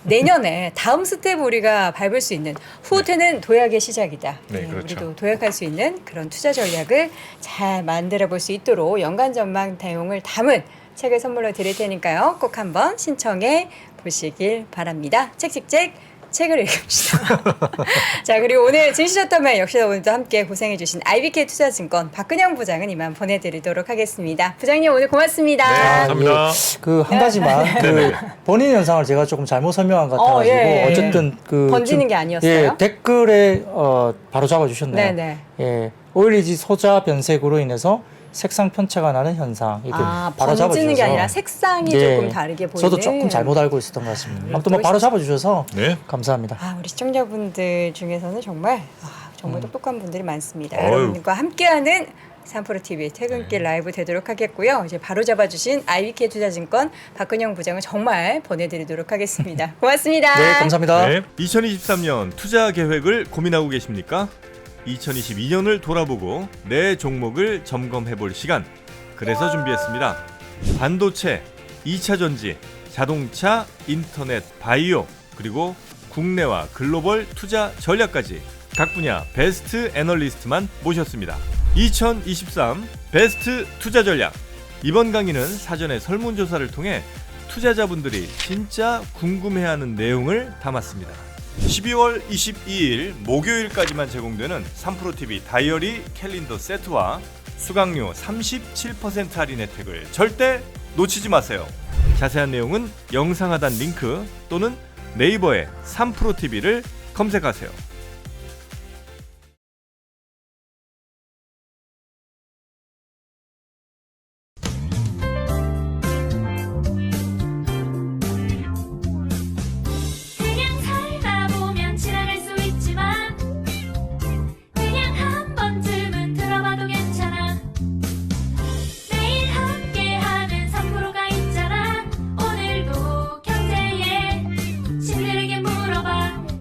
내년에 다음 스텝 우리가 밟을 수 있는 후퇴는 도약의 시작이다. 네, 그렇죠. 우리도 도약할 수 있는 그런 투자 전략을 잘 만들어 볼 수 있도록 연간 전망 내용을 담은 책을 선물로 드릴 테니까요. 꼭 한번 신청해 보시길 바랍니다. 책을 읽읍시다. 자, 그리고 오늘 증시저터맨 역시나 오늘도 함께 고생해주신 IBK 투자증권 박근영 부장은 이만 보내드리도록 하겠습니다. 부장님 오늘 고맙습니다. 네, 감사합니다. 그 한 가지만 그 본인 현상을 제가 조금 잘못 설명한 것 같아가지고 예. 어쨌든 그 번지는 좀- 게 아니었어요? 예, 댓글에 바로 잡아주셨네요. 네네. 예, 오일리지 소자 변색으로 인해서 색상 편차가 나는 현상 이렇게 번지는 게 바로잡아주셔서 아니라 색상이 네. 조금 다르게 보이는. 저도 조금 잘못 알고 있었던 것 같습니다. 아무튼 뭐 바로 잡아주셔서 네. 감사합니다. 우리 시청자분들 중에서는 정말 똑똑한 분들이 많습니다. 어휴. 여러분들과 함께하는 3프로TV 퇴근길 라이브 되도록 하겠고요. 이제 바로 잡아주신 IBK 투자증권 박근영 부장을 정말 보내드리도록 하겠습니다. 고맙습니다. 네, 감사합니다. 네. 2023년 투자 계획을 고민하고 계십니까? 2022년을 돌아보고 내 종목을 점검해 볼 시간. 그래서 준비했습니다. 반도체, 2차 전지, 자동차, 인터넷, 바이오, 그리고 국내와 글로벌 투자 전략까지 각 분야 베스트 애널리스트만 모셨습니다. 2023 베스트 투자 전략. 이번 강의는 사전에 설문조사를 통해 투자자분들이 진짜 궁금해하는 내용을 담았습니다. 12월 22일 목요일까지만 제공되는 3프로TV 다이어리 캘린더 세트와 수강료 37% 할인 혜택을 절대 놓치지 마세요. 자세한 내용은 영상 하단 링크 또는 네이버에 3프로TV를 검색하세요.